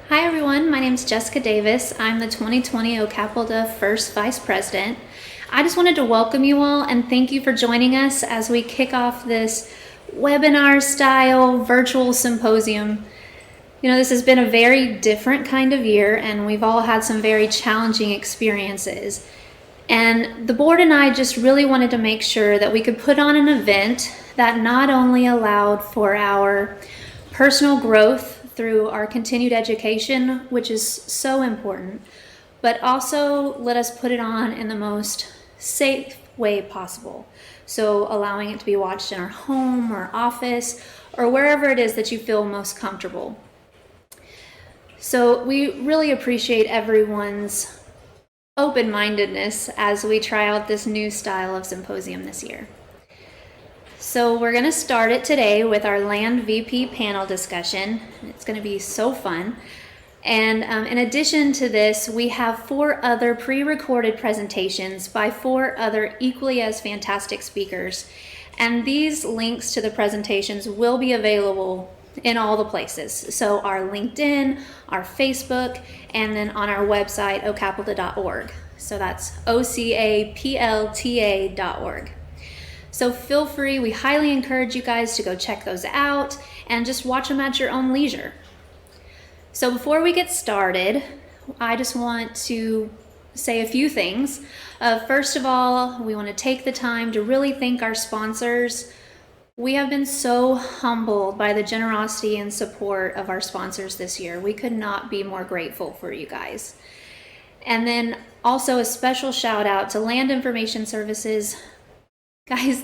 Hi everyone, my name is Jessica Davis. I'm the 2020 OCAPLTA First Vice President. I just wanted to welcome you all and thank you for joining us as we kick off this webinar style virtual symposium. You know, this has been a very different kind of year and we've all had some very challenging experiences. And the board and I just really wanted to make sure that we could put on an event that not only allowed for our personal growth through our continued education, which is so important, but also let us put it on in the most safe way possible. So allowing it to be watched in our home or office or wherever it is that you feel most comfortable. So we really appreciate everyone's open-mindedness as we try out this new style of symposium this year. So we're going to start it today with our Land VP panel discussion. It's going to be so fun. And in addition to this, we have 4 other pre-recorded presentations by 4 other equally as fantastic speakers. And these links to the presentations will be available in all the places. So our LinkedIn, our Facebook, and then on our website, OCAPLTA.org. So that's OCAPLTA.org. So feel free, we highly encourage you guys to go check those out and just watch them at your own leisure. So before we get started, I just want to say a few things. First of all, we want to take the time to really thank our sponsors. We have been so humbled by the generosity and support of our sponsors this year. We could not be more grateful for you guys. And then also a special shout out to Land Information Services. Guys,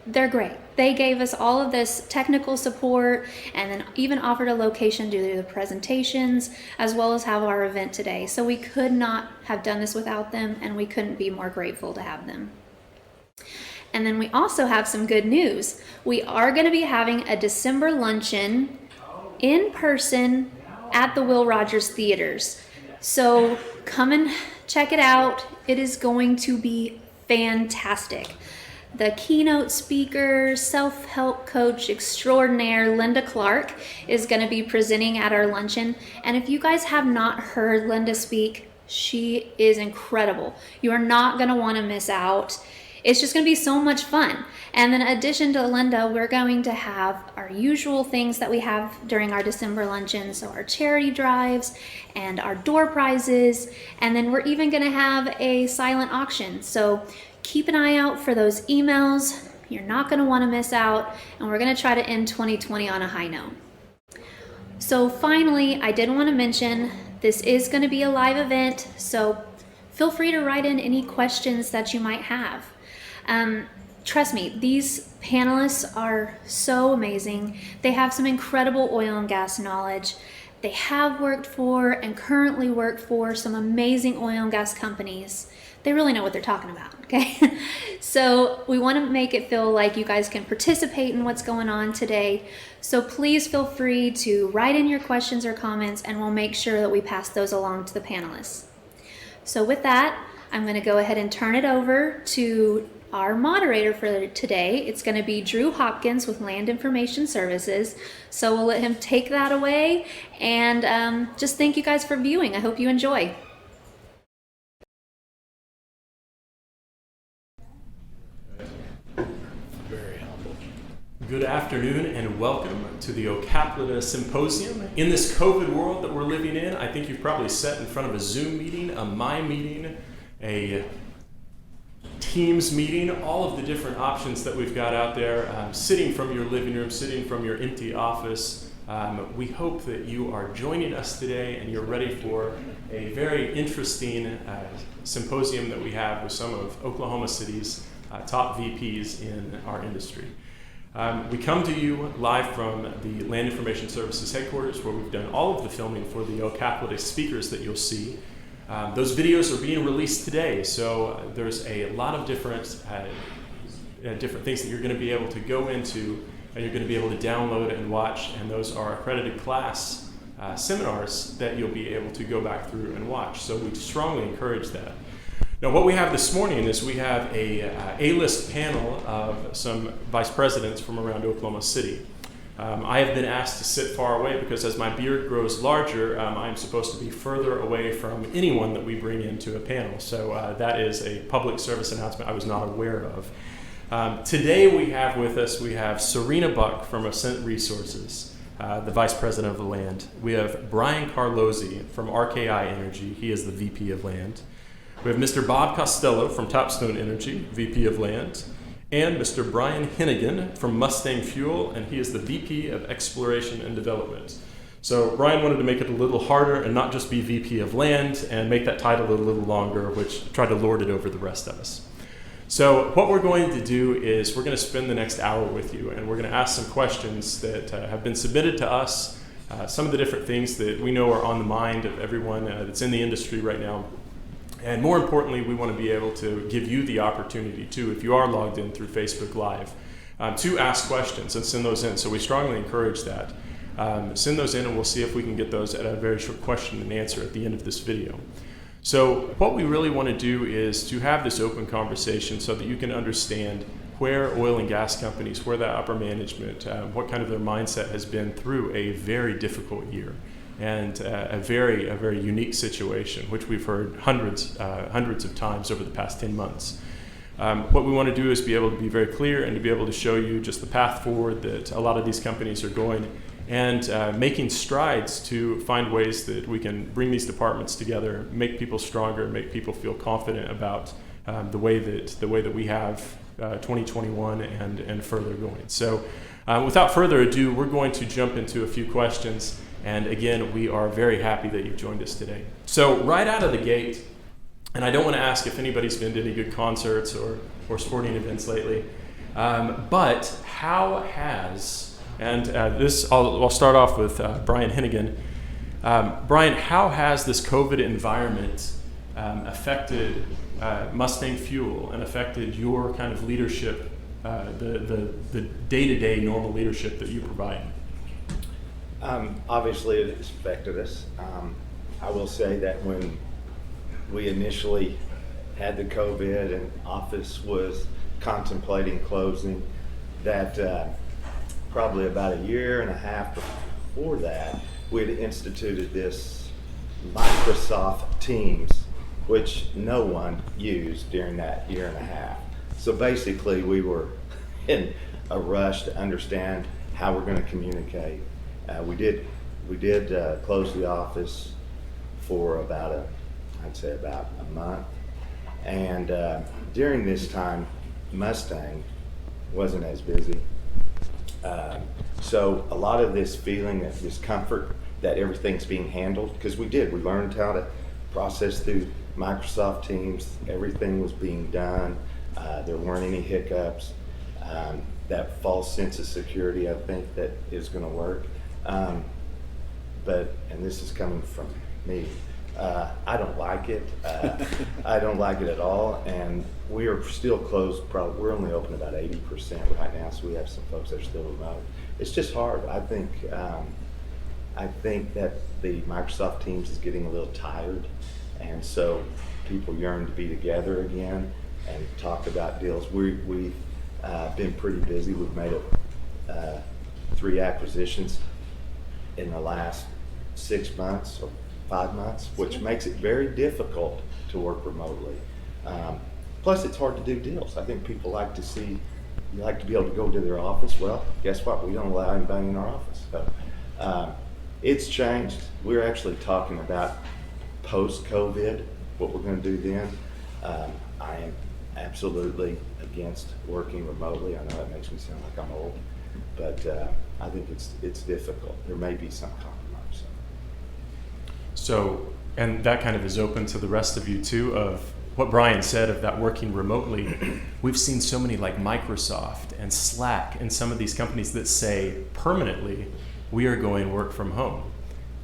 they're great. They gave us all of this technical support and then even offered a location to do the presentations as well as have our event today. So we could not have done this without them and we couldn't be more grateful to have them. And then we also have some good news. We are going to be having a December luncheon in person at the Will Rogers Theaters. So come and check it out. It is going to be fantastic. The keynote speaker, self-help coach extraordinaire, Linda Clark, is going to be presenting at our luncheon. And if you guys have not heard Linda speak, she is incredible. You are not going to want to miss out. It's just going to be so much fun. And then in addition to Linda, we're going to have our usual things that we have during our December luncheon. So our charity drives and our door prizes. And then we're even going to have a silent auction. So keep an eye out for those emails. You're not going to want to miss out. And we're going to try to end 2020 on a high note. So finally, I did want to mention this is going to be a live event. So feel free to write in any questions that you might have. Trust me, these panelists are so amazing. They have some incredible oil and gas knowledge. They have worked for and currently work for some amazing oil and gas companies. They really know what they're talking about, okay? So we want to make it feel like you guys can participate in what's going on today. So please feel free to write in your questions or comments and we'll make sure that we pass those along to the panelists. So with that, I'm going to go ahead and turn it over to our moderator for today. It's going to be Drew Hopkins with Land Information Services. So we'll let him take that away and just thank you guys for viewing. I hope you enjoy. Very humble. Good afternoon and welcome to the OCAPLTA Symposium. In this COVID world that we're living in, I think you've probably sat in front of a Zoom meeting, a My Meeting, a Teams meeting, all of the different options that we've got out there, sitting from your living room, sitting from your empty office. We hope that you are joining us today and you're ready for a very interesting symposium that we have with some of Oklahoma City's top VPs in our industry. We come to you live from the Land Information Services headquarters where we've done all of the filming for the OCAPLTA speakers that you'll see. Those videos are being released today, so there's a lot of different things that you're going to be able to go into and you're going to be able to download and watch, and those are accredited class seminars that you'll be able to go back through and watch. So we strongly encourage that. Now what we have this morning is we have a A-list panel of some vice presidents from around Oklahoma City. I have been asked to sit far away because as my beard grows larger, I'm supposed to be further away from anyone that we bring into a panel. So that is a public service announcement I was not aware of. Today we have with us, we have Serena Buck from Ascent Resources, the Vice President of the Land. We have Brian Carlozzi from RKI Energy. He is the VP of Land. We have Mr. Bob Costello from Topstone Energy, VP of Land. And Mr. Brian Hennigan from Mustang Fuel, and he is the VP of Exploration and Development. So Brian wanted to make it a little harder and not just be VP of Land and make that title a little longer, which tried to lord it over the rest of us. So what we're going to do is we're going to spend the next hour with you, and we're going to ask some questions that have been submitted to us, some of the different things that we know are on the mind of everyone that's in the industry right now. And more importantly, we want to be able to give you the opportunity to, if you are logged in through Facebook Live, to ask questions and send those in. So we strongly encourage that. Send those in and we'll see if we can get those at a very short question and answer at the end of this video. So what we really want to do is to have this open conversation so that you can understand where oil and gas companies, where that upper management, what kind of their mindset has been through a very difficult year. And a very unique situation, which we've heard hundreds of times over the past 10 months. What we want to do is be able to be very clear and to be able to show you just the path forward that a lot of these companies are going, and making strides to find ways that we can bring these departments together, make people stronger, make people feel confident about the way that we have 2021 and further going. So without further ado, we're going to jump into a few questions. And again, we are very happy that you've joined us today. So right out of the gate, and I don't want to ask if anybody's been to any good concerts or sporting events lately, but how has, and I'll start off with Brian Hennigan. Brian, how has this COVID environment affected Mustang Fuel and affected your kind of leadership, the day-to-day normal leadership that you provide? Obviously, it has affected us. I will say that when we initially had the COVID and office was contemplating closing, that probably about a year and a half before that, we had instituted this Microsoft Teams, which no one used during that year and a half. So basically, we were in a rush to understand how we're going to communicate. We did close the office for about a month, and during this time, Mustang wasn't as busy. So a lot of this feeling of discomfort that everything's being handled, because we learned how to process through Microsoft Teams. Everything was being done. There weren't any hiccups. That false sense of security, I think, that is going to work. And this is coming from me, I don't like it. I don't like it at all, and we are still closed. We're only open about 80% right now, so we have some folks that are still remote. It's just hard. I think that the Microsoft Teams is getting a little tired, and so people yearn to be together again and talk about deals. We've been pretty busy. We've made 3 acquisitions in the last 6 months or 5 months, which makes it very difficult to work remotely. Plus, it's hard to do deals. I think people like to be able to go to their office. Well, guess what? We don't allow anybody in our office. So it's changed. We're actually talking about post-COVID, what we're going to do then. I am absolutely against working remotely. I know that makes me sound like I'm old, but I think it's difficult. There may be some compromise. So, and that kind of is open to the rest of you too, of what Brian said of that working remotely. We've seen so many like Microsoft and Slack and some of these companies that say permanently, we are going work from home.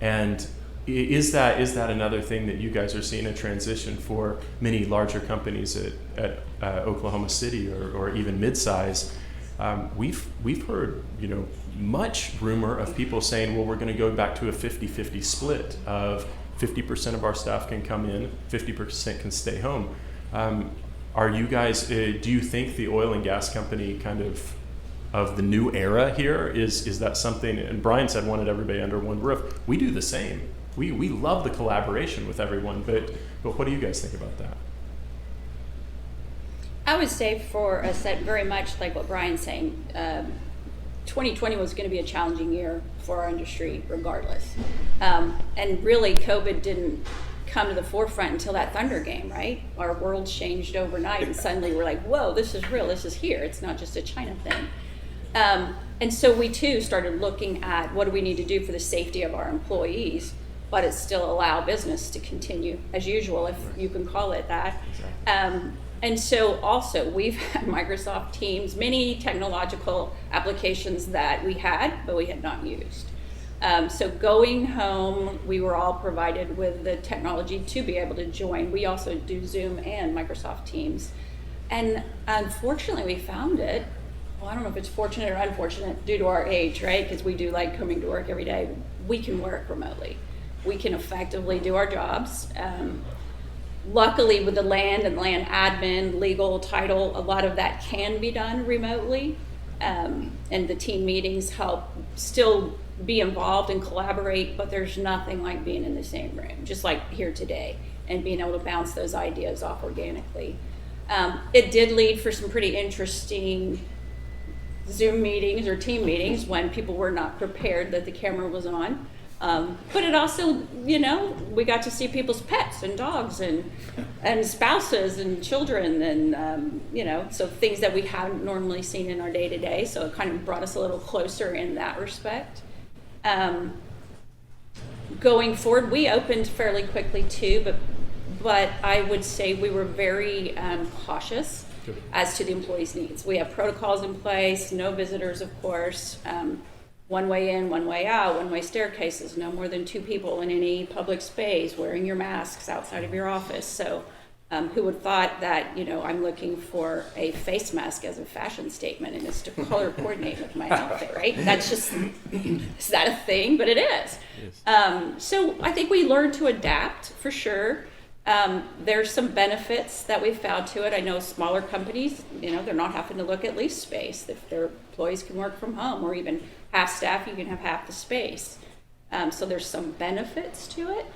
And is that another thing that you guys are seeing a transition for many larger companies at Oklahoma City or even mid-size? We've heard, much rumor of people saying, well, we're going to go back to a 50-50 split of 50% of our staff can come in, 50% can stay home. Are you guys, do you think the oil and gas company kind of of the new era here? Is that something, and Brian said wanted everybody under one roof. We do the same. We love the collaboration with everyone, but what do you guys think about that? I would say for us that very much like what Brian's saying, 2020 was going to be a challenging year for our industry regardless. And really COVID didn't come to the forefront until that Thunder game, right? Our world changed overnight and suddenly we're like, whoa, this is real, this is here. It's not just a China thing. And so we too started looking at what do we need to do for the safety of our employees, but it still allow business to continue as usual, if you can call it that. And so also we've had Microsoft Teams, many technological applications that we had, but we had not used. So going home, we were all provided with the technology to be able to join. We also do Zoom and Microsoft Teams. And unfortunately we found it, well, I don't know if it's fortunate or unfortunate due to our age, right? Because we do like coming to work every day. We can work remotely. We can effectively do our jobs. Luckily with the land and land admin, legal, title, a lot of that can be done remotely. And the team meetings help still be involved and collaborate, but there's nothing like being in the same room, just like here today, and being able to bounce those ideas off organically. It did lead for some pretty interesting Zoom meetings or team meetings when people were not prepared that the camera was on. But it also, we got to see people's pets and dogs and spouses and children and, so things that we haven't normally seen in our day-to-day. So it kind of brought us a little closer in that respect. Going forward, we opened fairly quickly too, but I would say we were very cautious as to the employees' needs. We have protocols in place, no visitors, of course. One way in, one way out, one-way staircases, no more than 2 people in any public space, wearing your masks outside of your office. So who would thought that, I'm looking for a face mask as a fashion statement and it's to color coordinate with my outfit, right? That's just, is that a thing? But it is. Yes. So I think we learned to adapt for sure. There's some benefits that we've found to it. I know smaller companies, they're not having to look at lease space. If their employees can work from home or even half staff, you can have half the space. So there's some benefits to it.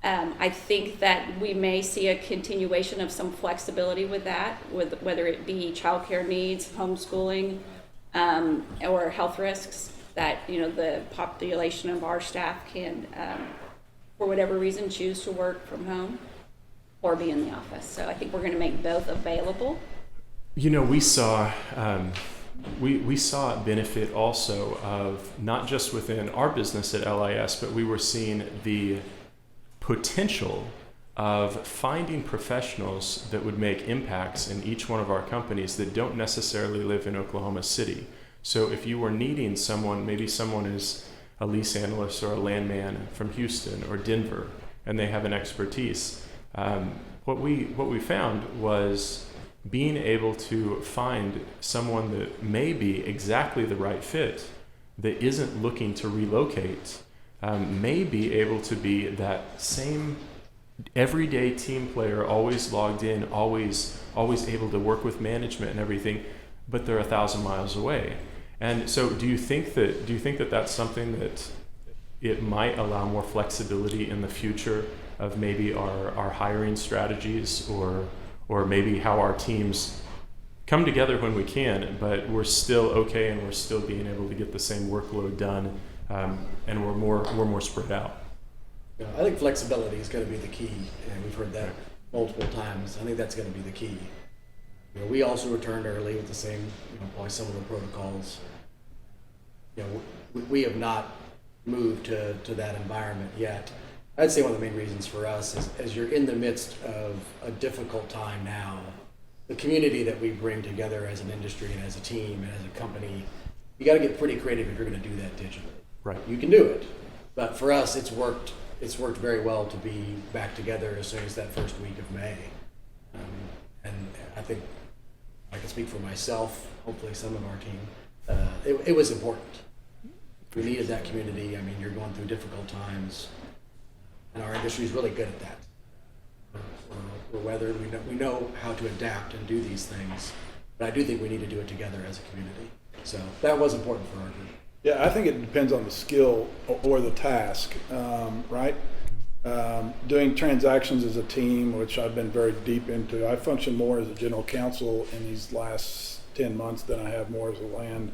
I think that we may see a continuation of some flexibility with that, with whether it be childcare needs, homeschooling, or health risks that, the population of our staff can, for whatever reason, choose to work from home or be in the office. So I think we're going to make both available. We saw we saw a benefit also of not just within our business at LIS, but we were seeing the potential of finding professionals that would make impacts in each one of our companies that don't necessarily live in Oklahoma City. So if you were needing someone, maybe someone is a lease analyst or a landman from Houston or Denver, and they have an expertise. What we found was being able to find someone that may be exactly the right fit, that isn't looking to relocate, may be able to be that same everyday team player, always logged in, always able to work with management and everything, but they're 1,000 miles away. And so do you think that that's something that it might allow more flexibility in the future of maybe our hiring strategies or maybe how our teams come together when we can, but we're still okay and we're still being able to get the same workload done, and we're more spread out? Yeah, I think flexibility is going to be the key, and we've heard that multiple times. I think that's going to be the key. We also returned early with the same, probably some of the protocols. We have not moved to that environment yet. I'd say one of the main reasons for us is, as you're in the midst of a difficult time now, the community that we bring together as an industry and as a team and as a company, you got to get pretty creative if you're going to do that digitally. Right. You can do it, but for us, it's worked very well to be back together as soon as that first week of May. And I think I can speak for myself, hopefully some of our team. It was important. We needed that community. I mean, you're going through difficult times, and our industry is really good at that. We're weathered. We know how to adapt and do these things, but I do think we need to do it together as a community. So that was important for our group. Yeah, I think it depends on the skill or the task, right? Doing transactions as a team, which I've been very deep into. I function more as a general counsel in these last 10 months than I have more as a land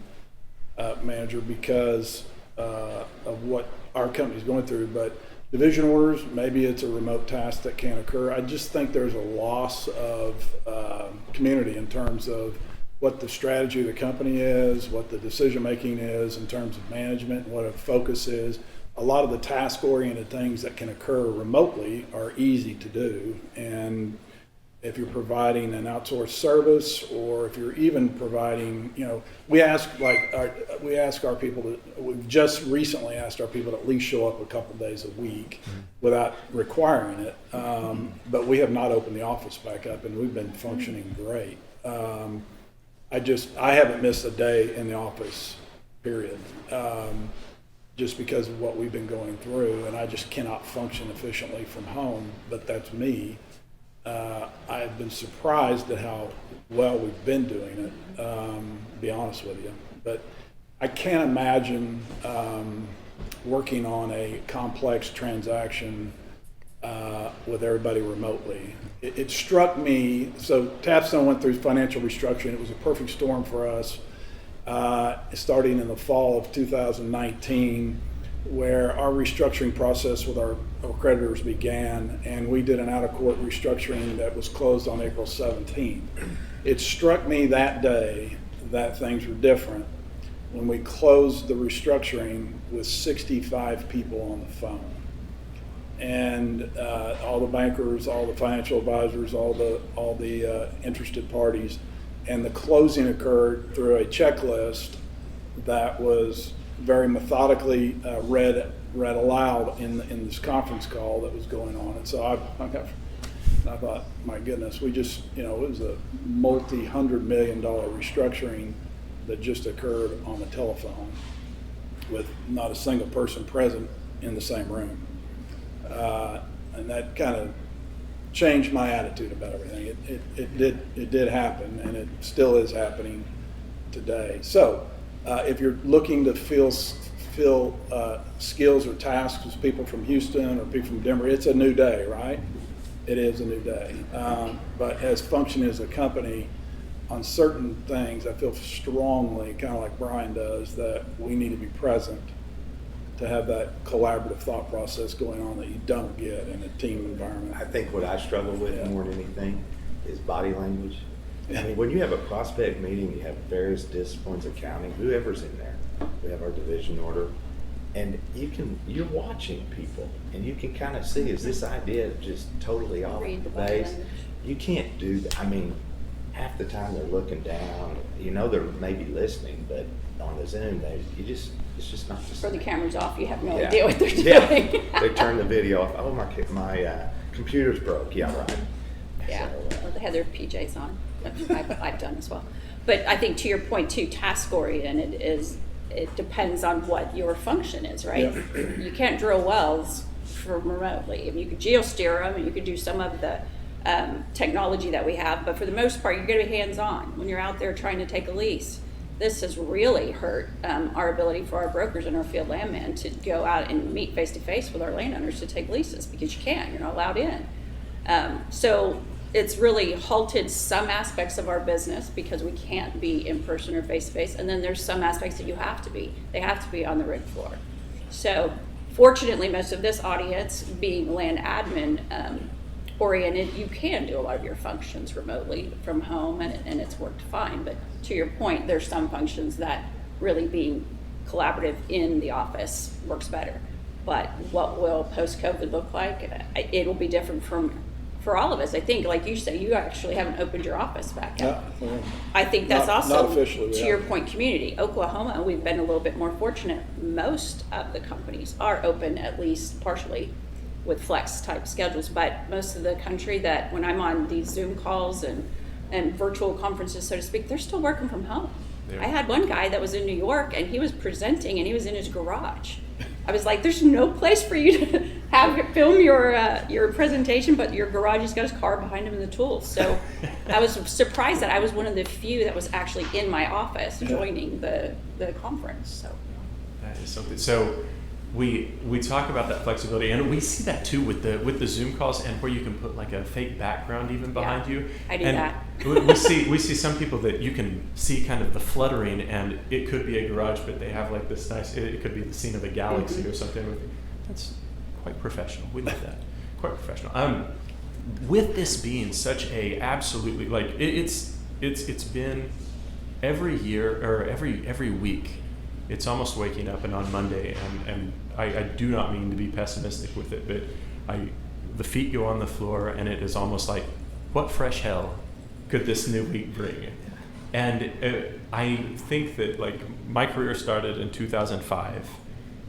manager because of what our company's going through. But division orders, maybe it's a remote task that can occur. I just think there's a loss of community in terms of what the strategy of the company is, what the decision making is in terms of management, what a focus is. A lot of the task-oriented things that can occur remotely are easy to do. And if you're providing an outsourced service, or if you're even providing, we ask our people we've just recently asked our people to at least show up a couple days a week without requiring it. But we have not opened the office back up, and we've been functioning great. I haven't missed a day in the office, period. Just because of what we've been going through, and I just cannot function efficiently from home, but that's me. I've been surprised at how well we've been doing it, to be honest with you. But I can't imagine working on a complex transaction with everybody remotely. It struck me, so Tapstone went through financial restructuring. It was a perfect storm for us. Starting in the fall of 2019, where our restructuring process with our creditors began, and we did an out-of-court restructuring that was closed on April 17th. It struck me that day that things were different when we closed the restructuring with 65 people on the phone. And all the bankers, all the financial advisors, all the interested parties. And the closing occurred through a checklist that was very methodically read aloud in this conference call that was going on. And so I thought, my goodness, we just, it was a multi-$100 million restructuring that just occurred on the telephone with not a single person present in the same room. And that kind of changed my attitude about everything. It did happen, and it still is happening today. So if you're looking to fill skills or tasks with people from Houston or people from Denver, it's a new day, right? It is a new day. But as functioning as a company on certain things, I feel strongly, kind of like Brian does, that we need to be present to have that collaborative thought process going on that you don't get in a team environment. I think what I struggle with more than anything is body language. I mean, when you have a prospect meeting, you have various disciplines, accounting, whoever's in there. We have our division order, and you're watching people, and you can kind of see, is this idea just totally off the base? You can't do that. I mean, half the time they're looking down. They're maybe listening, but on the Zoom, it's just not the same. For the camera's off, you have no idea what they're doing. They turn the video off. Oh, my computer's broke. Yeah, right. Yeah, So, well, they had their PJs on, which I've done as well. But I think to your point too, task-oriented it depends on what your function is, right? Yeah. You can't drill wells from remotely. I mean, you could geosteer them, and you could do some of the technology that we have, but for the most part, you're going to be hands-on when you're out there trying to take a lease. This has really hurt our ability for our brokers and our field landmen to go out and meet face-to-face with our landowners to take leases, because you can't. You're not allowed in. So it's really halted some aspects of our business because we can't be in person or face-to-face, and then there's some aspects that you have to be. They have to be on the rig floor. So fortunately, most of this audience being land admin oriented, you can do a lot of your functions remotely from home, and it's worked fine. But to your point, there's some functions that really being collaborative in the office works better. But what will post-COVID look like? It'll be different for all of us. I think, like you say, you actually haven't opened your office back up. Yeah. I think that's Not also, officially, to your point, community. Oklahoma, we've been a little bit more fortunate. Most of the companies are open, at least partially, with flex type schedules, but most of the country, that when I'm on these Zoom calls and virtual conferences, so to speak, they're still working from home. Yeah. I had one guy that was in New York, and he was presenting, and he was in his garage. I was like, there's no place for you to film your presentation, but your garage has got his car behind him and the tools. So I was surprised that I was one of the few that was actually in my office joining the conference. So that is something. So we talk about that flexibility, and we see that too with the Zoom calls, and where you can put like a fake background even behind you. I do and that. we see some people that you can see kind of the fluttering, and it could be a garage, but they have like this nice. It could be the scene of a galaxy or something. That's quite professional. We love that. Quite professional. With this being such a absolutely like it's been every year or every week. It's almost waking up and on Monday, and I do not mean to be pessimistic with it, but the feet go on the floor, and it is almost like, what fresh hell could this new week bring? And I think that like my career started in 2005,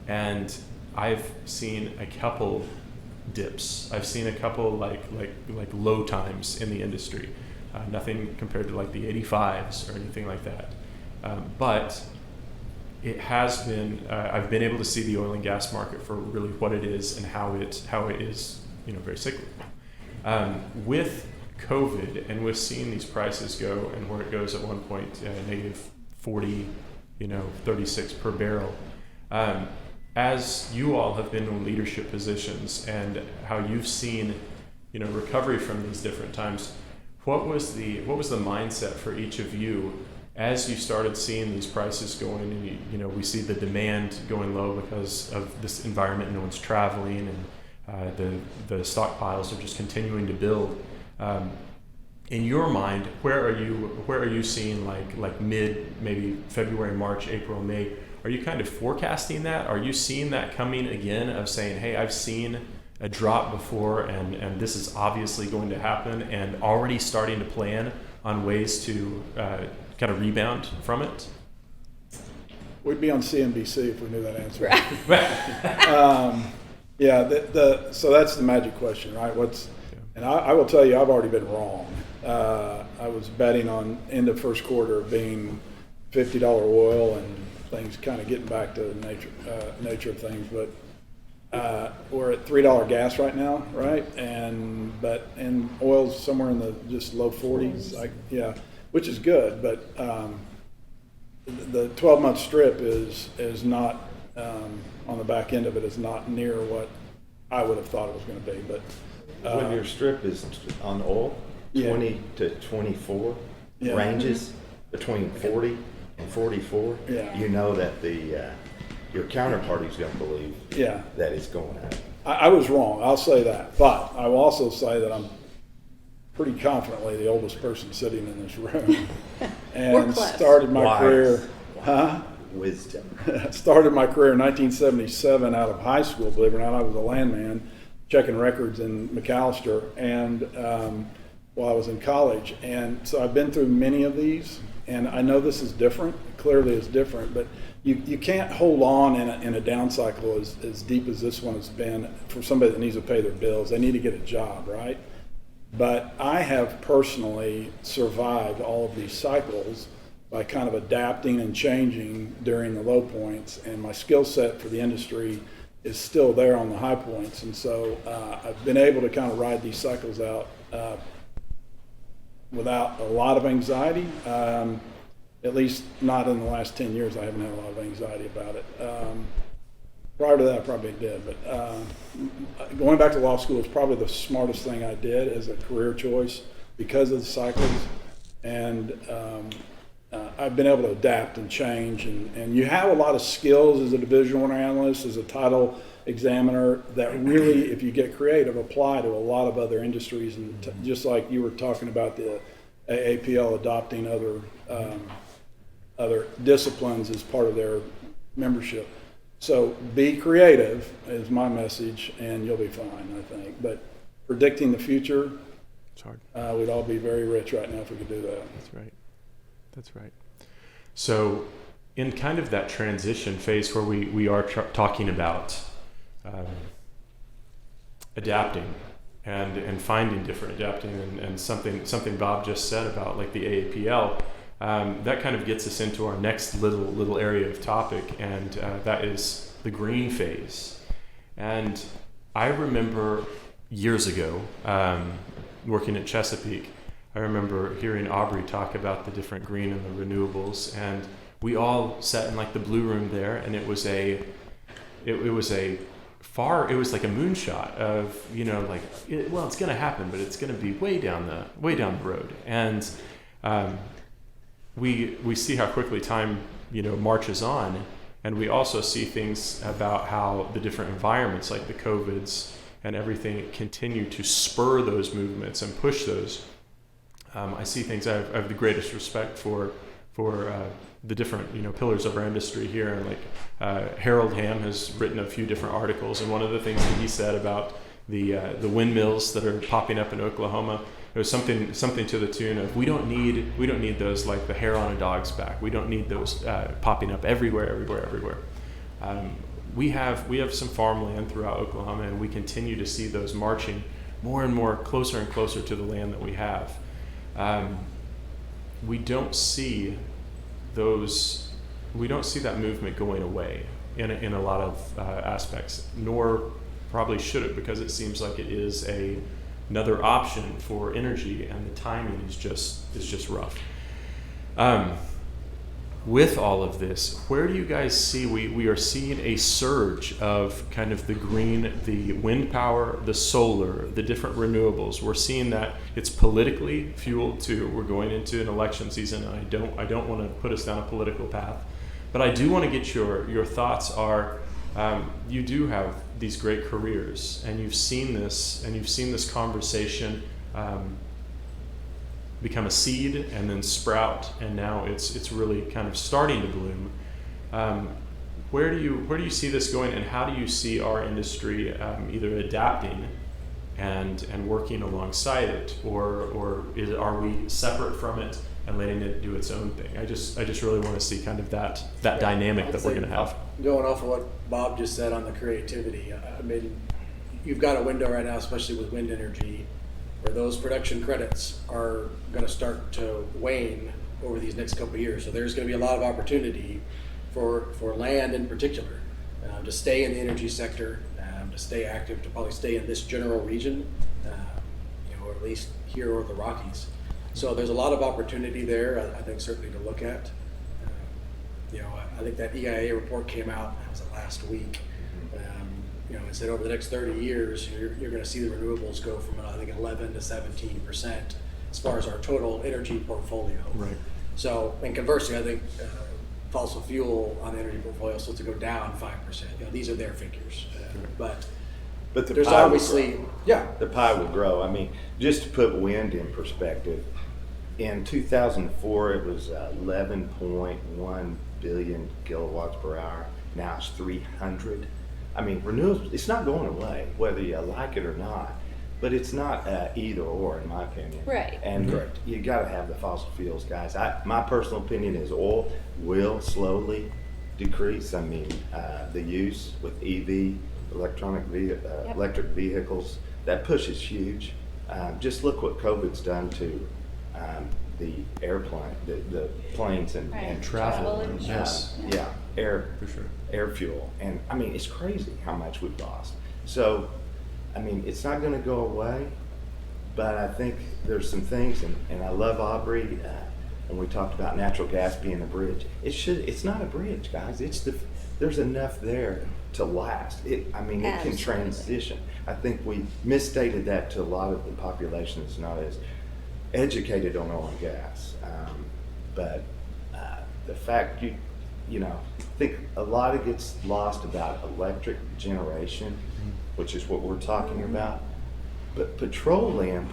and I've seen a couple dips. I've seen a couple like low times in the industry. Nothing compared to like the 85s or anything like that, but it has been. I've been able to see the oil and gas market for really what it is and how it is, very cyclical. With COVID and with seeing these prices go and where it goes at one point, negative 40, 36 per barrel. As you all have been in leadership positions and how you've seen, recovery from these different times, what was the mindset for each of you as you started seeing these prices going, and we see the demand going low because of this environment, no one's traveling, and the stockpiles are just continuing to build. In your mind, where are you seeing like mid, maybe February, March, April, May? Are you kind of forecasting that? Are you seeing that coming again of saying, hey, I've seen a drop before, and this is obviously going to happen, and already starting to plan on ways to kind of rebound from it? We'd be on CNBC if we knew that answer. So that's the magic question, right? And I will tell you, I've already been wrong. I was betting on end of first quarter being $50 oil and things kind of getting back to the nature of things, but we're at $3 gas right now, right? And oil's somewhere in the just low 40s, which is good, but the 12-month strip is not on the back end of it is not near what I would have thought it was going to be. But when your strip is on oil, 20 to 24 ranges between 40 and 44, you know that your counterparty's going to believe that it's going up. I was wrong, I'll say that, but I will also say that I'm pretty confidently the oldest person sitting in this room, and started my career. Wisdom. Started my career in 1977 out of high school. Believe it or not, I was a landman checking records in McAllister, and while I was in college, and so I've been through many of these, and I know this is different. Clearly, it's different, but you can't hold on in a down cycle as deep as this one has been for somebody that needs to pay their bills. They need to get a job, right? But I have personally survived all of these cycles by kind of adapting and changing during the low points, and my skill set for the industry is still there on the high points. And so I've been able to kind of ride these cycles out without a lot of anxiety. At least not in the last 10 years, I haven't had a lot of anxiety about it. Prior to that, I probably did, but going back to law school is probably the smartest thing I did as a career choice because of the cycles, and I've been able to adapt and change, and you have a lot of skills as a Division I analyst, as a title examiner that really, if you get creative, apply to a lot of other industries, and just like you were talking about the AAPL adopting other disciplines as part of their membership. So be creative is my message, and you'll be fine, I think. But predicting the future, it's hard. We'd all be very rich right now if we could do that. That's right. So in kind of that transition phase where we are talking about adapting and finding different adapting and something Bob just said about like the AAPL, that kind of gets us into our next little area of topic, and that is the green phase. And I remember years ago, working at Chesapeake, I remember hearing Aubrey talk about the different green and the renewables, and we all sat in like the blue room there, and it was like a moonshot of, you know, like, it's going to happen, but it's going to be way down the road. And we see how quickly time, you know, marches on, and we also see things about how the different environments, like the COVIDs and everything, continue to spur those movements and push those. I see things. I have the greatest respect for the different, you know, pillars of our industry here. And like Harold Hamm has written a few different articles, and one of the things that he said about the windmills that are popping up in Oklahoma, it was something to the tune of, we don't need those like the hair on a dog's back. We don't need those popping up everywhere. We have some farmland throughout Oklahoma, and we continue to see those marching more and more closer and closer to the land that we have. We don't see that movement going away in a lot of aspects, nor probably should it, because it seems like it is another option for energy, and the timing is just rough. With all of this, where do you guys see we are seeing a surge of kind of the green, the wind power, the solar, the different renewables? We're seeing that it's politically fueled too. We're going into an election season, and I don't want to put us down a political path, but I do want to get your thoughts. You do have these great careers, and you've seen this conversation become a seed and then sprout, and now it's really kind of starting to bloom. Where do you see this going, and how do you see our industry either adapting and working alongside it, or are we separate from it and letting it do its own thing? I just really want to see kind of that dynamic that we're going to have. Going off of what Bob just said on the creativity, I mean, you've got a window right now, especially with wind energy, where those production credits are going to start to wane over these next couple of years. So there's going to be a lot of opportunity for land in particular to stay in the energy sector, to stay active, to probably stay in this general region, or at least here or the Rockies. So there's a lot of opportunity there, I think, certainly to look at. I think that EIA report came out, was it last week? It said over the next 30 years, you're going to see the renewables go from, I think, 11 to 17% as far as our total energy portfolio. Right. So, and conversely, I think fossil fuel on the energy portfolio is supposed to go down 5%. These are their figures. But the there's pie obviously, will grow. The pie will grow. I mean, just to put wind in perspective, in 2004, it was 11.1 billion kilowatts per hour. Now it's 300. I mean, renewables, it's not going away, whether you like it or not, but it's not either or, in my opinion. Right. And Correct. you got to have the fossil fuels, guys. My personal opinion is oil will slowly decrease. I mean, the use with EV, electric vehicles, that push is huge. Just look what COVID's done to the airplane, the planes and travel. and Yes. Air For sure. air fuel. And I mean, it's crazy how much we've lost. So, I mean, it's not going to go away, but I think there's some things, and I love Aubrey, when we talked about natural gas being a bridge. It's not a bridge, guys. There's enough there to last. It can transition. I think we misstated that to a lot of the population that's not as educated on oil and gas. But the fact I think a lot of gets lost about electric generation, which is what we're talking about. But petroleum,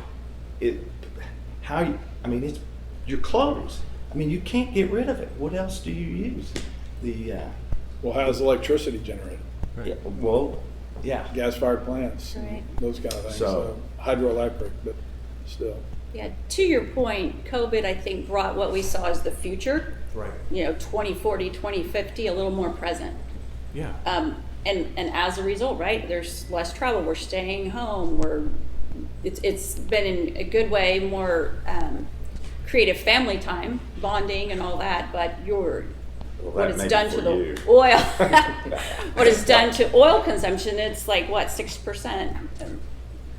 it's your clothes. I mean, you can't get rid of it. What else do you use? Well, how's electricity generated? Yeah, Gas-fired plants, Right. those kind of things. So- Hydroelectric, but still. Yeah, to your point, COVID, I think, brought what we saw as the future, Right. 2040, 2050, a little more present. Yeah. And as a result, right, there's less travel. We're staying home. It's been in a good way more creative family time, bonding and all that. But Well, what that it's may be done for to the you. oil, what it's done to oil consumption, it's like, what, 6%,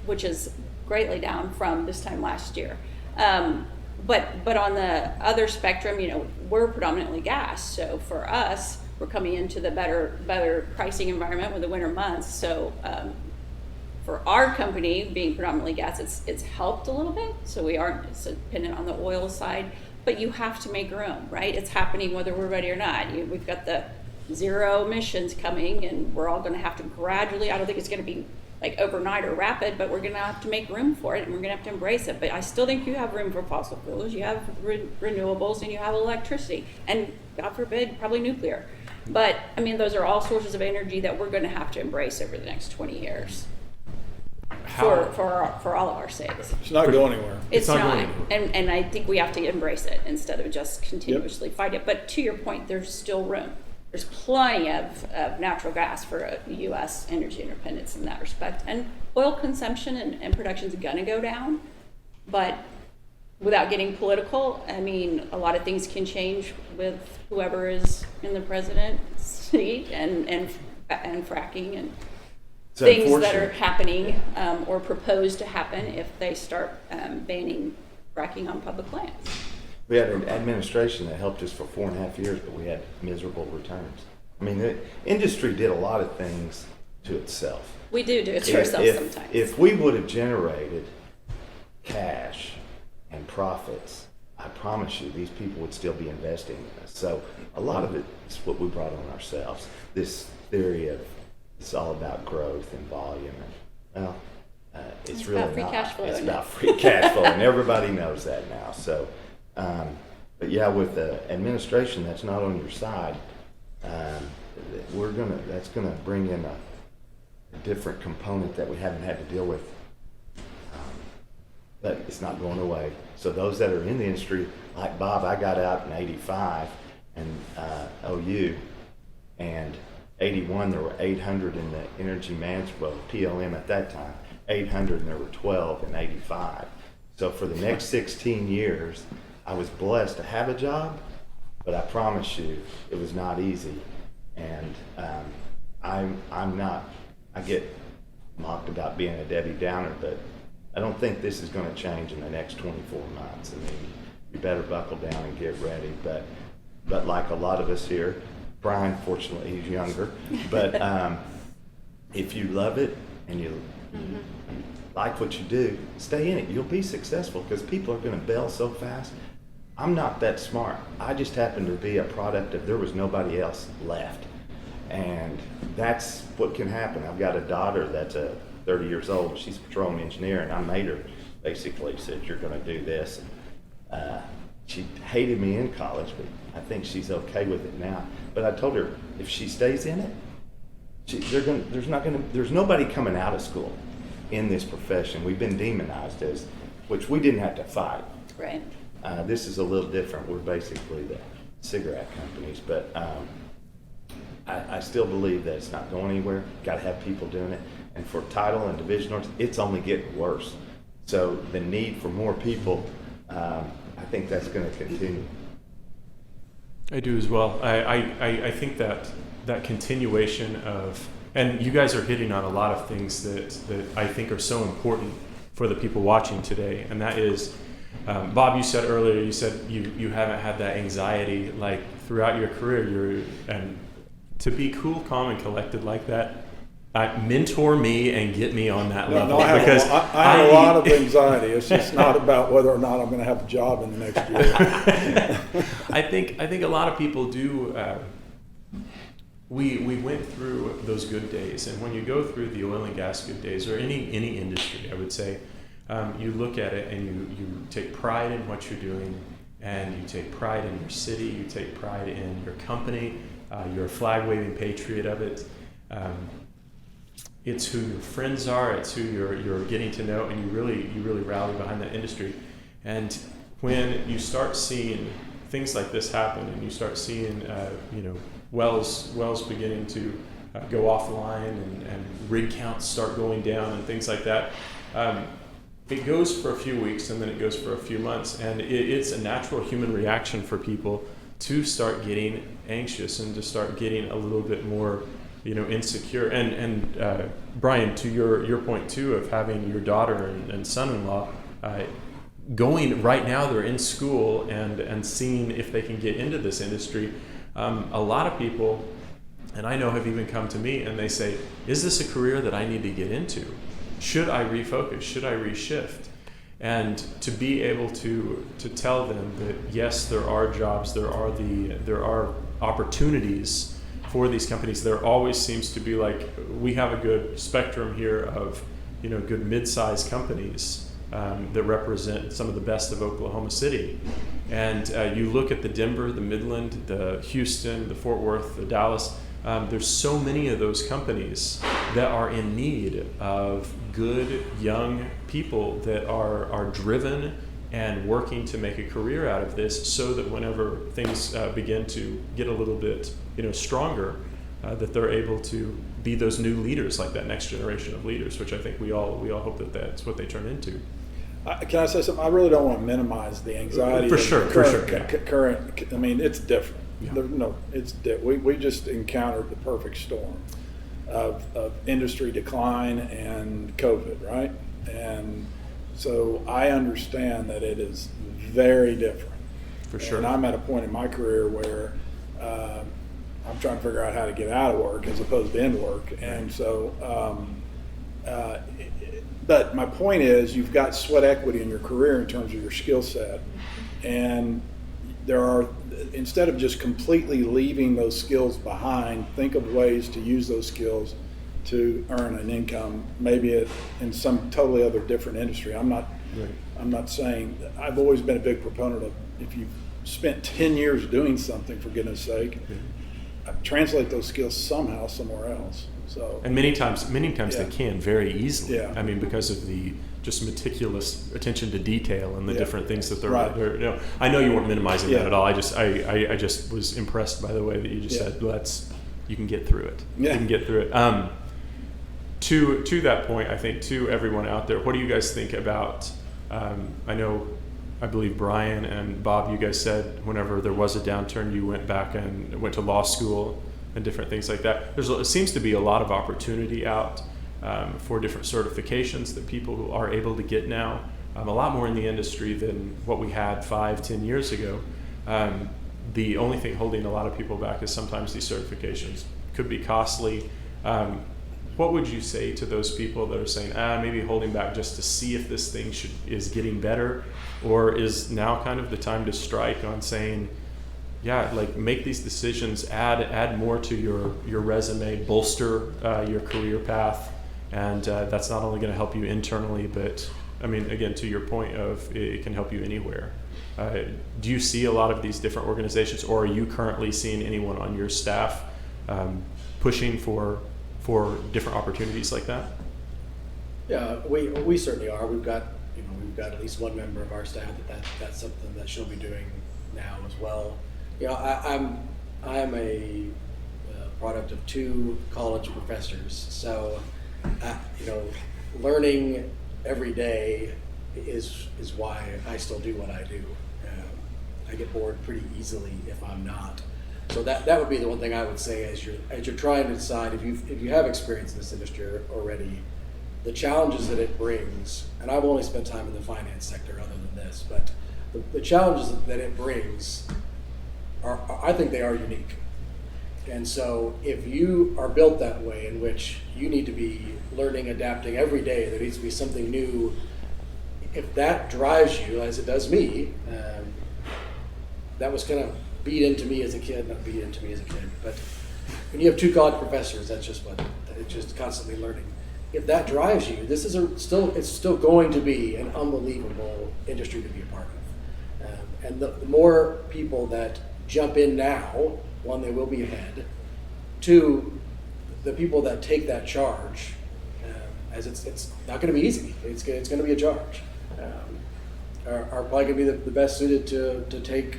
which is greatly down from this time last year. But on the other spectrum, you know, we're predominantly gas. So for us, we're coming into the better pricing environment with the winter months. So for our company being predominantly gas, it's helped a little bit. So we aren't so dependent on the oil side, but you have to make room, right? It's happening whether we're ready or not. We've got the zero emissions coming, and we're all going to have to gradually, I don't think it's going to be like overnight or rapid, but we're going to have to make room for it, and we're going to have to embrace it. But I still think you have room for fossil fuels, you have renewables, and you have electricity, and God forbid, probably nuclear. But I mean, those are all sources of energy that we're going to have to embrace over the next 20 years for all of our sakes. It's not going anywhere. It's not not, going anywhere. and I think we have to embrace it instead of just continuously fight it. But to your point, there's still room. There's plenty of natural gas for U.S. energy independence in that respect. And oil consumption and production is going to go down. But without getting political, I mean, a lot of things can change with whoever is in the president's seat and fracking and It's things that unfortunate. are happening or proposed to happen if they start banning fracking on public lands. We had an administration that helped us for 4.5 years, but we had miserable returns. I mean, the industry did a lot of things to itself. We do it to ourselves sometimes. If we would have generated cash and profits, I promise you, these people would still be investing in us. So a lot of it is what we brought on ourselves. This theory of it's all about growth and volume. And, well, it's really about free not. cash flow, It's isn't about it? free cash flow, and everybody knows that now. So, but yeah, with the administration that's not on your side, that's gonna bring in a different component that we haven't had to deal with. But it's not going away. So those that are in the industry, like Bob, I got out in '85 and OU, and '81 there were 800 in the energy management, well, PLM at that time, 800, and there were 12 in '85. So for the next 16 years, I was blessed to have a job, but I promise you, it was not easy. And I'm not. I get mocked about being a Debbie Downer, but I don't think this is going to change in the next 24 months. I mean, you better buckle down and get ready. But like a lot of us here, Brian, fortunately, he's younger. But if you love it and you like what you do, stay in it. You'll be successful because people are going to bail so fast. I'm not that smart. I just happen to be a product of there was nobody else left. And that's what can happen. I've got a daughter that's 30 years old. She's a petroleum engineer, and I made her basically said, you're going to do this. She hated me in college, but I think she's okay with it now. But I told her if she stays in it, there's nobody coming out of school in this profession. We've been demonized as, which we didn't have to fight. Right. This is a little different. We're basically the cigarette companies, but I still believe that it's not going anywhere. Got to have people doing it. And for title and divisionals, it's only getting worse. So the need for more people, I think that's going to continue. I do as well. I think that continuation of, and you guys are hitting on a lot of things that I think are so important for the people watching today, and that is, Bob, you said earlier, you said you haven't had that anxiety like throughout your career. And to be cool, calm, and collected like that, mentor me and get me on that level. I have a lot of anxiety. It's just not about whether or not I'm going to have a job in the next year. I think a lot of people do. We went through those good days, and when you go through the oil and gas good days, or any industry, I would say, you look at it and you take pride in what you're doing, and you take pride in your city, you take pride in your company, you're a flag-waving patriot of it. It's who your friends are, it's who you're getting to know, and you really rally behind that industry. And when you start seeing things like this happen, and you start seeing wells beginning to go offline, and rig counts start going down and things like that, it goes for a few weeks and then it goes for a few months, and it's a natural human reaction for people to start getting anxious and to start getting a little bit more, insecure. And Brian, to your point too of having your daughter and son-in-law going right now, they're in school and seeing if they can get into this industry. A lot of people, and I know, have even come to me and they say, is this a career that I need to get into? Should I refocus? Should I reshift? And to be able to tell them that yes, there are jobs, there are opportunities for these companies. There always seems to be, like, we have a good spectrum here of good mid-sized companies that represent some of the best of Oklahoma City. And you look at the Denver, the Midland, the Houston, the Fort Worth, the Dallas. There's so many of those companies that are in need of good young people that are driven and working to make a career out of this, so that whenever things begin to get a little bit stronger, that they're able to be those new leaders, like that next generation of leaders, which I think we all hope that that's what they turn into. Can I say something? I really don't want to minimize the anxiety. For sure. Current. I mean, it's different. Yeah. We just encountered the perfect storm of industry decline and COVID, right? And so I understand that it is very different. For sure. And I'm at a point in my career where I'm trying to figure out how to get out of work as opposed to in work. And so, but my point is, you've got sweat equity in your career in terms of your skill set. And there are, instead of just completely leaving those skills behind, think of ways to use those skills to earn an income, maybe in some totally other different industry. I'm not saying, I've always been a big proponent of, if you spent 10 years doing something, for goodness sake, translate those skills somehow somewhere else. So, and many times they can very easily. Yeah. I mean, because of the just meticulous attention to detail and the different things that they're. Right. I know you weren't minimizing that at all. I just was impressed by the way that you just said, you can get through it. Yeah. You can get through it. To that point, I think, to everyone out there, what do you guys think about? I believe Brian and Bob, you guys said whenever there was a downturn, you went back and went to law school and different things like that. It seems to be a lot of opportunity out for different certifications that people are able to get now. A lot more in the industry than what we had 5-10 years ago. The only thing holding a lot of people back is sometimes these certifications could be costly. What would you say to those people that are saying, maybe holding back just to see if this thing is getting better, or is now kind of the time to strike on saying, make these decisions, add more to your resume, bolster your career path, and that's not only going to help you internally, but I mean, again, to your point of it can help you anywhere. Do you see a lot of these different organizations, or are you currently seeing anyone on your staff pushing for different opportunities like that? Yeah, we certainly are. We've got at least one member of our staff that's something that she'll be doing now as well. I am a product of 2 college professors, so learning every day is why I still do what I do. I get bored pretty easily if I'm not. So that would be the one thing I would say as you're trying to decide if you have experience in this industry already, the challenges that it brings. And I've only spent time in the finance sector other than this, but the challenges that it brings I think they are unique. And so if you are built that way, in which you need to be learning, adapting every day, there needs to be something new. If that drives you, as it does me, that was kind of beat into me as a kid, not beat into me as a kid, but when you have 2 college professors, that's just it's just constantly learning. If that drives you, this is it's still going to be an unbelievable industry to be a part of. And the more people that jump in now, 1, they will be ahead. 2, the people that take that charge, as it's not going to be easy. It's going to be a charge. Are probably going to be the best suited to take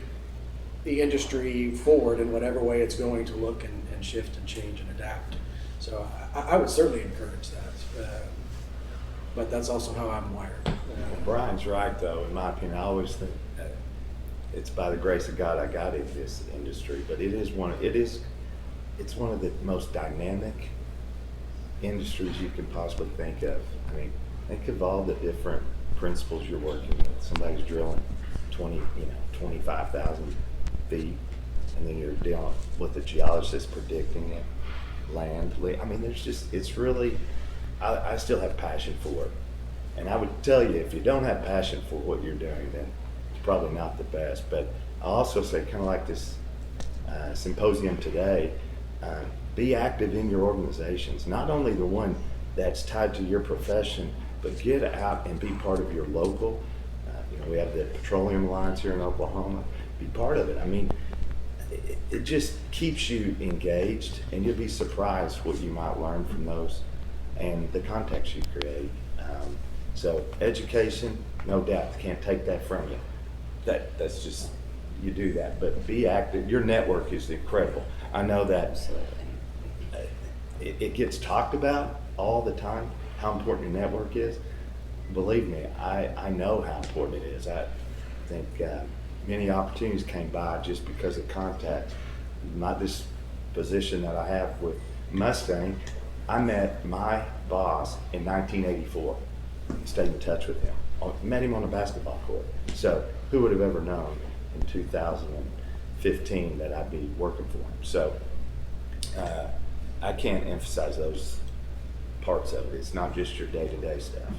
the industry forward in whatever way it's going to look and shift and change and adapt. So I would certainly encourage that. But that's also how I'm wired. Brian's right, though, in my opinion. I always think it's by the grace of God I got into this industry, but it's one of the most dynamic industries you can possibly think of. I mean, think of all the different principles you're working with. Somebody's drilling 25,000 feet, and then you're dealing with the geologist predicting it, I mean, it's really, I still have passion for it. And I would tell you, if you don't have passion for what you're doing, then it's probably not the best. But I'll also say, kind of like this symposium today, be active in your organizations, not only the one that's tied to your profession, but get out and be part of your local. We have the Petroleum Alliance here in Oklahoma. Be part of it. I mean, it just keeps you engaged, and you'll be surprised what you might learn from those and the contacts you create. So education, no doubt, can't take that from you. That's just, you do that, but be active. Your network is incredible. I know that it gets talked about all the time, how important your network is. Believe me, I know how important it is. I think many opportunities came by just because of contacts. Not this position that I have with Mustang. I met my boss in 1984. Stayed in touch with him. Met him on a basketball court. So who would have ever known in 2015 that I'd be working for him? So I can't emphasize those parts of it. It's not just your day-to-day stuff.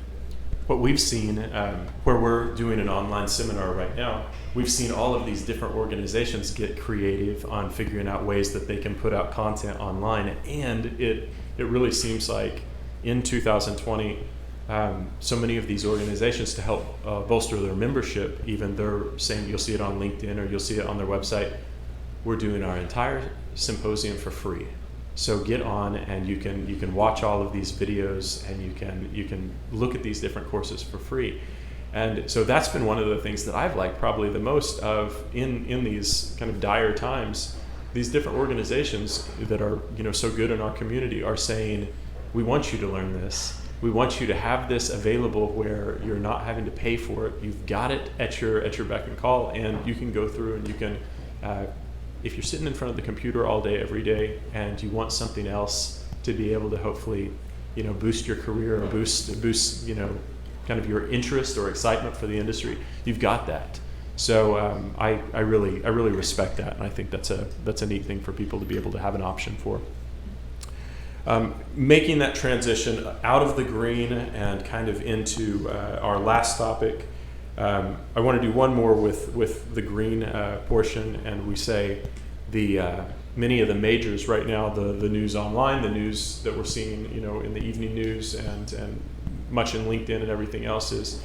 What we've seen, where we're doing an online seminar right now, we've seen all of these different organizations get creative on figuring out ways that they can put out content online. And it really seems like in 2020, so many of these organizations, to help bolster their membership, even they're saying, you'll see it on LinkedIn or you'll see it on their website, we're doing our entire symposium for free. So get on, and you can watch all of these videos, and you can look at these different courses for free. And so that's been one of the things that I've liked probably the most of in these kind of dire times. These different organizations that are so good in our community are saying, we want you to learn this. We want you to have this available where you're not having to pay for it. You've got it at your beck and call, and you can go through and you can. If you're sitting in front of the computer all day, every day, and you want something else to be able to hopefully, boost your career or boost, kind of your interest or excitement for the industry, you've got that. So I really respect that, and I think that's a neat thing for people to be able to have an option for. Making that transition out of the green and kind of into our last topic. I want to do one more with the green portion, and we say many of the majors right now, the news online, the news that we're seeing, in the evening news and much in LinkedIn and everything else is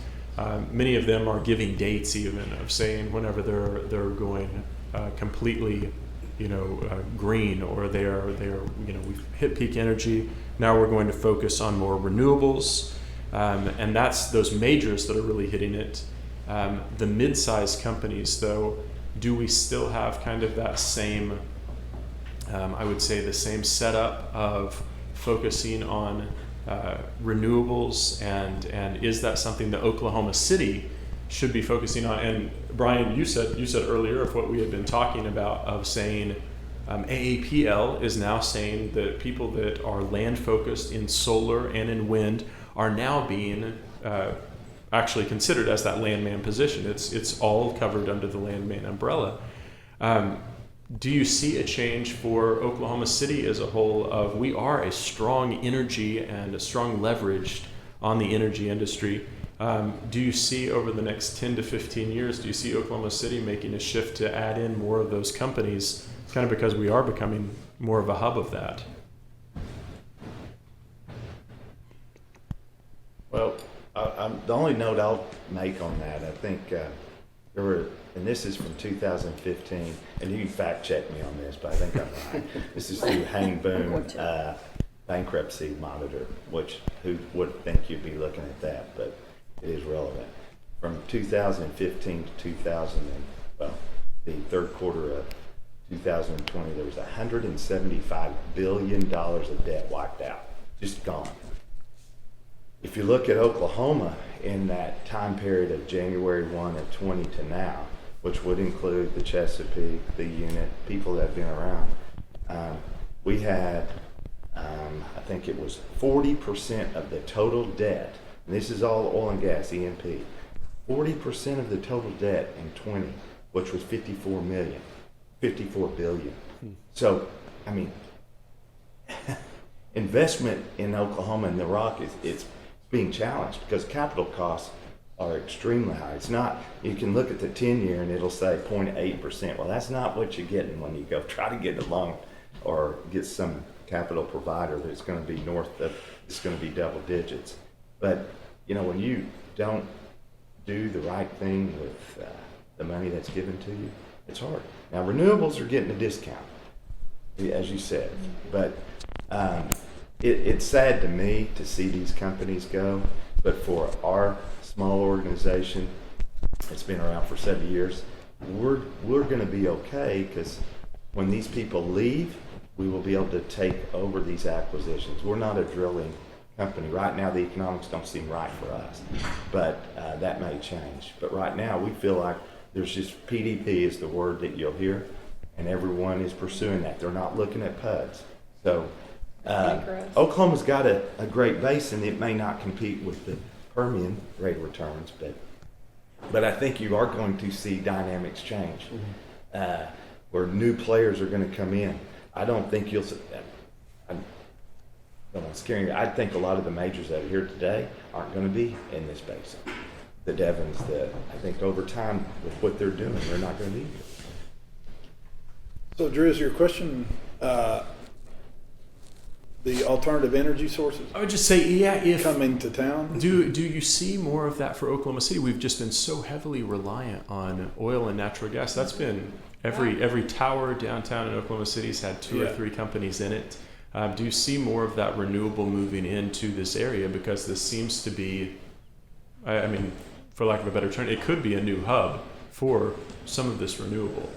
many of them are giving dates even of saying whenever they're going completely green, or they're we've hit peak energy. Now we're going to focus on more renewables, and that's those majors that are really hitting it. The mid-sized companies, though, do we still have kind of that same, I would say the same setup of focusing on renewables, and is that something that Oklahoma City should be focusing on? And Brian, you said earlier of what we had been talking about, of saying AAPL is now saying that people that are land focused in solar and in wind are now being actually considered as that landman position. It's all covered under the landman umbrella. Do you see a change for Oklahoma City as a whole of, we are a strong energy and a strong leverage on the energy industry? Do you see over the next 10 to 15 years, do you see Oklahoma City making a shift to add in more of those companies, kind of because we are becoming more of a hub of that? Well, the only note I'll make on that, I think there were, and this is from 2015, and you can fact check me on this, but I think I'm right. This is through Hang Boom Bankruptcy Monitor, who would think you'd be looking at that, but it is relevant. From 2015 to the third quarter of 2020, there was $175 billion of debt wiped out, just gone. If you look at Oklahoma in that time period of January 1 of 20 to now, which would include the Chesapeake, the unit, people that have been around. We had, I think it was 40% of the total debt, and this is all oil and gas, E&P, 40% of the total debt in 20, which was 54 billion. So, I mean, investment in Oklahoma and the Rock it's being challenged because capital costs are extremely high. It's not, you can look at the 10-year and it'll say 0.8%. Well, that's not what you're getting when you go try to get a loan or get some capital provider that's going to be north of, it's going to be double digits. But, you know, when you don't do the right thing with the money that's given to you, it's hard. Now, renewables are getting a discount, as you said, but it's sad to me to see these companies go, but for our small organization, it's been around for 70 years, we're going to be okay because when these people leave, we will be able to take over these acquisitions. We're not a drilling company. Right now, the economics don't seem right for us, but that may change. But right now, we feel like there's just PDP is the word that you'll hear, and everyone is pursuing that. They're not looking at PUDs. So Oklahoma's got a great basin. It may not compete with the Permian rate of returns, but I think you are going to see dynamics change, where new players are going to come in. I don't think you'll. I don't want to scare you. I think a lot of the majors that are here today aren't going to be in this basin. The Devons, I think over time with what they're doing, they're not going to be here. So, Drew, is your question the alternative energy sources I would just say, yeah, if coming to town? do you see more of that for Oklahoma City? We've just been so heavily reliant on oil and natural gas. That's been every tower downtown in Oklahoma City has had two or three companies in it. Do you see more of that renewable moving into this area? Because this seems to be, I mean, for lack of a better term, it could be a new hub for some of this renewable.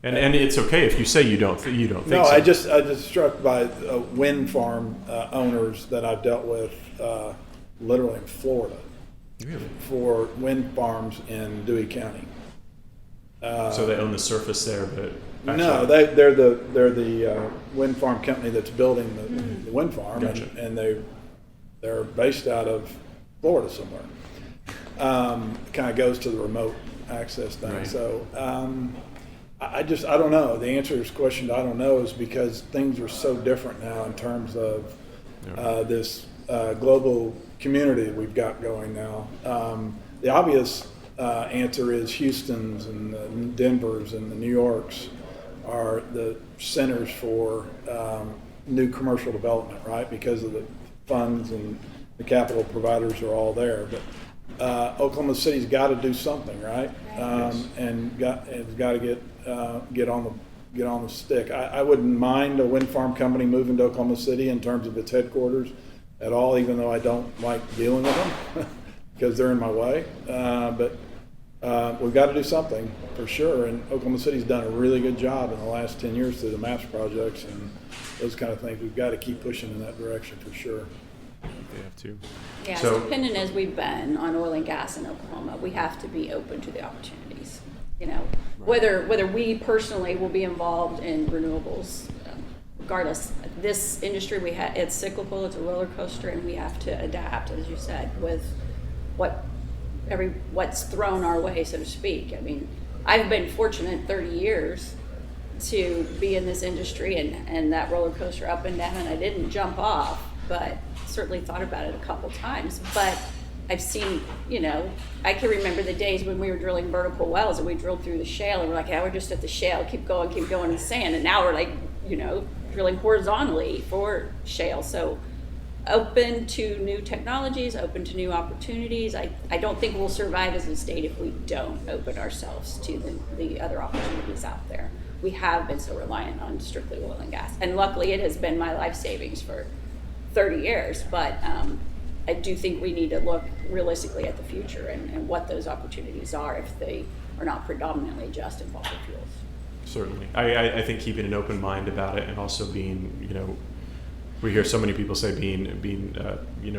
And it's okay if you say you don't think No, so. I just struck by wind farm owners that I've dealt with, literally in Florida, Really? for wind farms in Dewey County. So they own the surface there, but No, actually- they're the wind farm company that's building the wind farm, Gotcha. and they're based out of Florida somewhere. Kind of goes to the remote access thing. Right. So I don't know. The answer to this question, I don't know, is because things are so different now in terms of this global community we've got going now. The obvious answer is Houston's and the Denver's and the New York's are the centers for new commercial development, right? Because of the funds and the capital providers are all there. But Oklahoma City's got to do something, right? And it's got to get on the stick. I wouldn't mind a wind farm company moving to Oklahoma City in terms of its headquarters at all, even though I don't like dealing with them because they're in my way. But we've got to do something for sure. And Oklahoma City's done a really good job in the last 10 years through the MAPS projects and those kind of things. We've got to keep pushing in that direction for sure. They have to. Yeah, So- so dependent as we've been on oil and gas in Oklahoma, we have to be open to the opportunities. You know, whether we personally will be involved in renewables, regardless, this industry it's cyclical, it's a roller coaster, and we have to adapt, as you said, with what's thrown our way, so to speak. I mean, I've been fortunate 30 years to be in this industry and that roller coaster up and down, and I didn't jump off, but certainly thought about it a couple times. But I've seen, you know, I can remember the days when we were drilling vertical wells and we drilled through the shale and we're like, yeah, we're just at the shale, keep going in the sand. And now we're like, you know, drilling horizontally for shale. So open to new technologies, open to new opportunities. I don't think we'll survive as a state if we don't open ourselves to the other opportunities out there. We have been so reliant on strictly oil and gas. And luckily it has been my life savings for 30 years, but I do think we need to look realistically at the future and what those opportunities are if they are not predominantly just in fossil fuels. Certainly. I think keeping an open mind about it and also being, you know, we hear so many people say being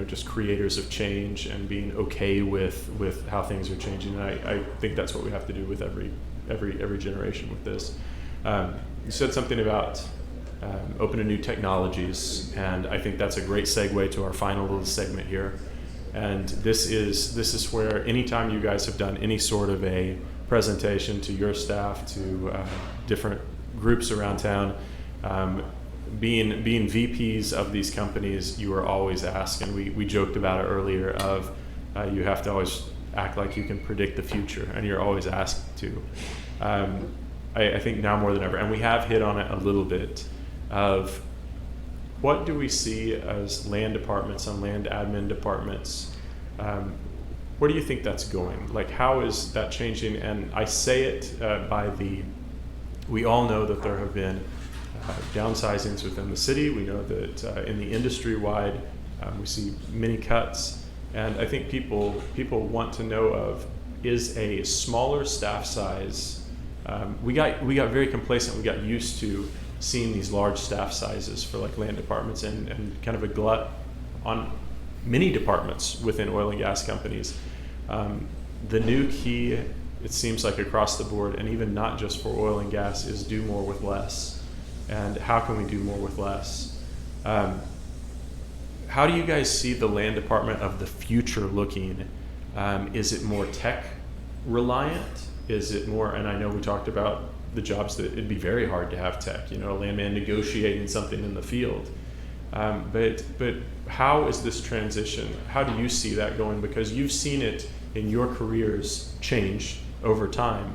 just creators of change and being okay with how things are changing. And I think that's what we have to do with every generation with this. You said something about open to new technologies, and I think that's a great segue to our final little segment here. And this is where anytime you guys have done any sort of a presentation to your staff, to different groups around town, being VPs of these companies, you are always asked, and we joked about it earlier, of you have to always act like you can predict the future, and you're always asked to. I think now more than ever, and we have hit on it a little bit, of what do we see as land departments and land admin departments? Where do you think that's going? Like, how is that changing? And I say it we all know that there have been downsizings within the city. We know that in the industry-wide, we see many cuts. And I think people want to know of, is a smaller staff size, we got very complacent. We got used to seeing these large staff sizes for like land departments and kind of a glut on many departments within oil and gas companies. The new key, it seems like across the board, and even not just for oil and gas, is do more with less. And how can we do more with less? How do you guys see the land department of the future looking? Is it more tech reliant? Is it more, and I know we talked about the jobs that it'd be very hard to have tech, a landman negotiating something in the field. But how is this transition? How do you see that going? Because you've seen it in your careers change over time.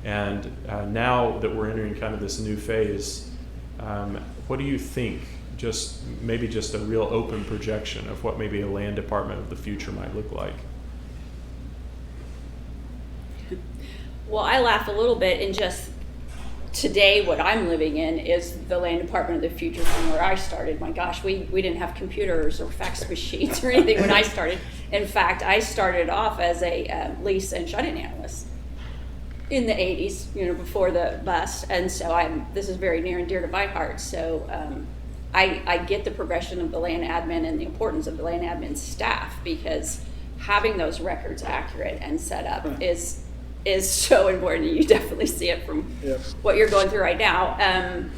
And now that we're entering kind of this new phase, what do you think? Maybe just a real open projection of what maybe a land department of the future might look like. Well, I laugh a little bit, and just today what I'm living in is the land department of the future from where I started. My gosh, we didn't have computers or fax machines or anything when I started. In fact, I started off as a lease and shut-in analyst in the 80s, before the bust. And so this is very near and dear to my heart. So I get the progression of the land admin and the importance of the land admin staff, because having those records accurate and set up is so important. You definitely see it from what you're going through right now.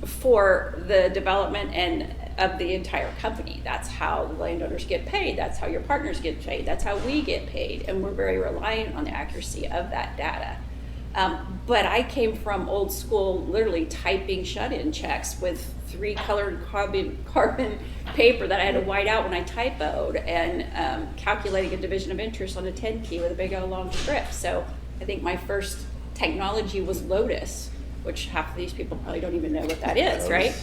For the development and of the entire company, that's how the landowners get paid. That's how your partners get paid. That's how we get paid, and we're very reliant on the accuracy of that data. But I came from old school, literally typing shut-in checks with 3 colored carbon paper that I had to white out when I typoed, and calculating a division of interest on a 10 key with a big old long script. So I think my first technology was Lotus, which half of these people probably don't even know what that is, right?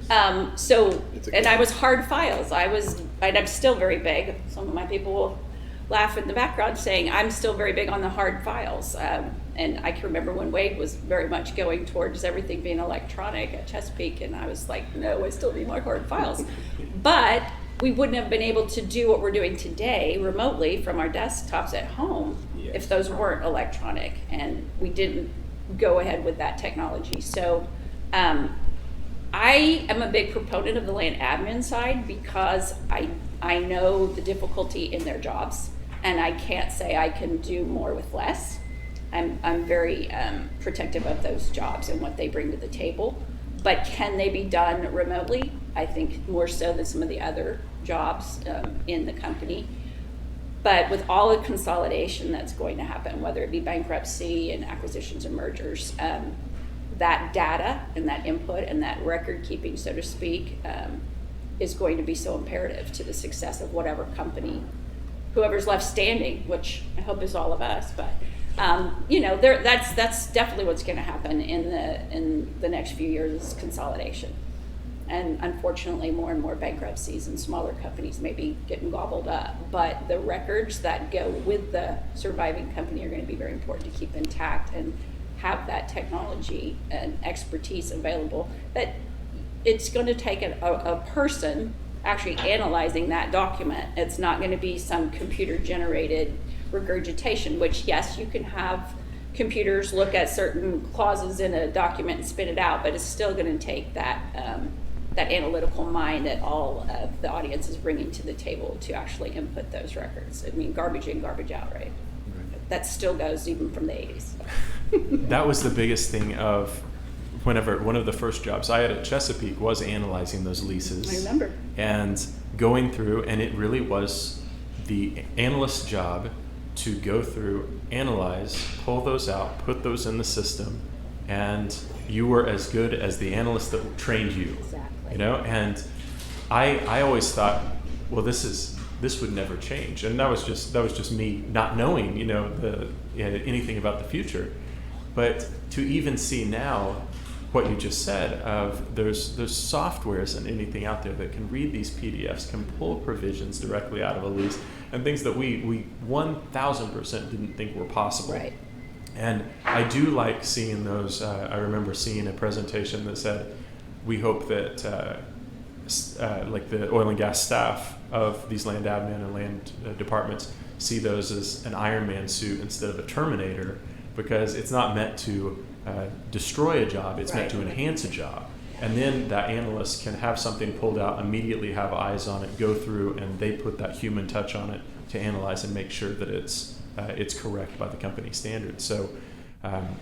And I was hard files. And I'm still very big. Some of my people will laugh in the background saying I'm still very big on the hard files. And I can remember when Wade was very much going towards everything being electronic at Chesapeake, and I was like, no, I still need my hard files. But we wouldn't have been able to do what we're doing today remotely from our desktops at home if those weren't electronic, and we didn't go ahead with that technology. So I am a big proponent of the land admin side, because I know the difficulty in their jobs, and I can't say I can do more with less. I'm very protective of those jobs and what they bring to the table. But can they be done remotely? I think more so than some of the other jobs in the company. But with all the consolidation that's going to happen, whether it be bankruptcy and acquisitions and mergers, that data and that input and that record keeping, so to speak, is going to be so imperative to the success of whatever company, whoever's left standing, which I hope is all of us. But that's definitely what's going to happen in the next few years, is consolidation. And unfortunately, more and more bankruptcies and smaller companies may be getting gobbled up. But the records that go with the surviving company are going to be very important to keep intact and have that technology and expertise available. That it's going to take a person actually analyzing that document. It's not going to be some computer-generated regurgitation, which, yes, you can have computers look at certain clauses in a document and spit it out, but it's still going to take that that analytical mind that all of the audience is bringing to the table to actually input those records. I mean, garbage in, garbage out, right? That still goes even from the 80s. That was the biggest thing of whenever one of the first jobs I had at Chesapeake was analyzing those leases. I remember. And going through, and it really was the analyst's job to go through, analyze, pull those out, put those in the system, and you were as good as the analyst that trained you. Exactly. You know, and I always thought, well, this would never change, and that was just me not knowing, you know, anything about the future. But to even see now what you just said of there's softwares and anything out there that can read these PDFs, can pull provisions directly out of a lease, and things that we 1,000% didn't think were possible. Right. And I do like seeing those. I remember seeing a presentation that said, we hope that like the oil and gas staff of these land admin and land departments see those as an Iron Man suit instead of a Terminator, because it's not meant to destroy a job, it's meant to enhance a job. And then that analyst can have something pulled out, immediately have eyes on it, go through, and they put that human touch on it to analyze and make sure that it's correct by the company standards. So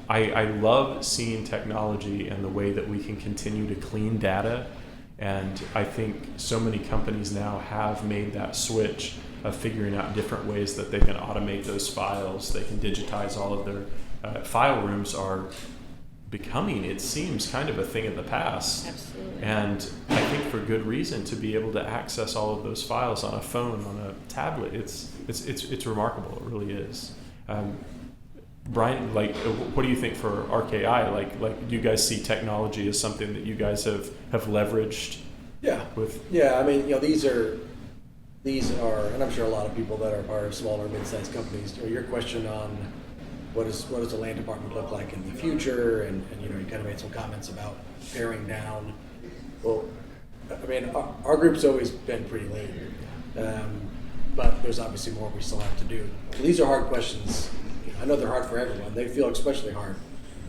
I love seeing technology and the way that we can continue to clean data. And I think so many companies now have made that switch of figuring out different ways that they can automate those files, they can digitize all of their file rooms are becoming, it seems, kind of a thing of the past. Absolutely. And I think for good reason, to be able to access all of those files on a phone, on a tablet, it's remarkable. It really is. Brian, like, what do you think for RKI? Like, do you guys see technology as something that you guys have leveraged? Yeah. I mean, you know, these are, and I'm sure a lot of people that are part of smaller, mid-sized companies, you know, your question on what does the land department look like in the future, and you know, you kind of made some comments about paring down. Well, I mean, our group's always been pretty lean, but there's obviously more we still have to do. These are hard questions. I know they're hard for everyone. They feel especially hard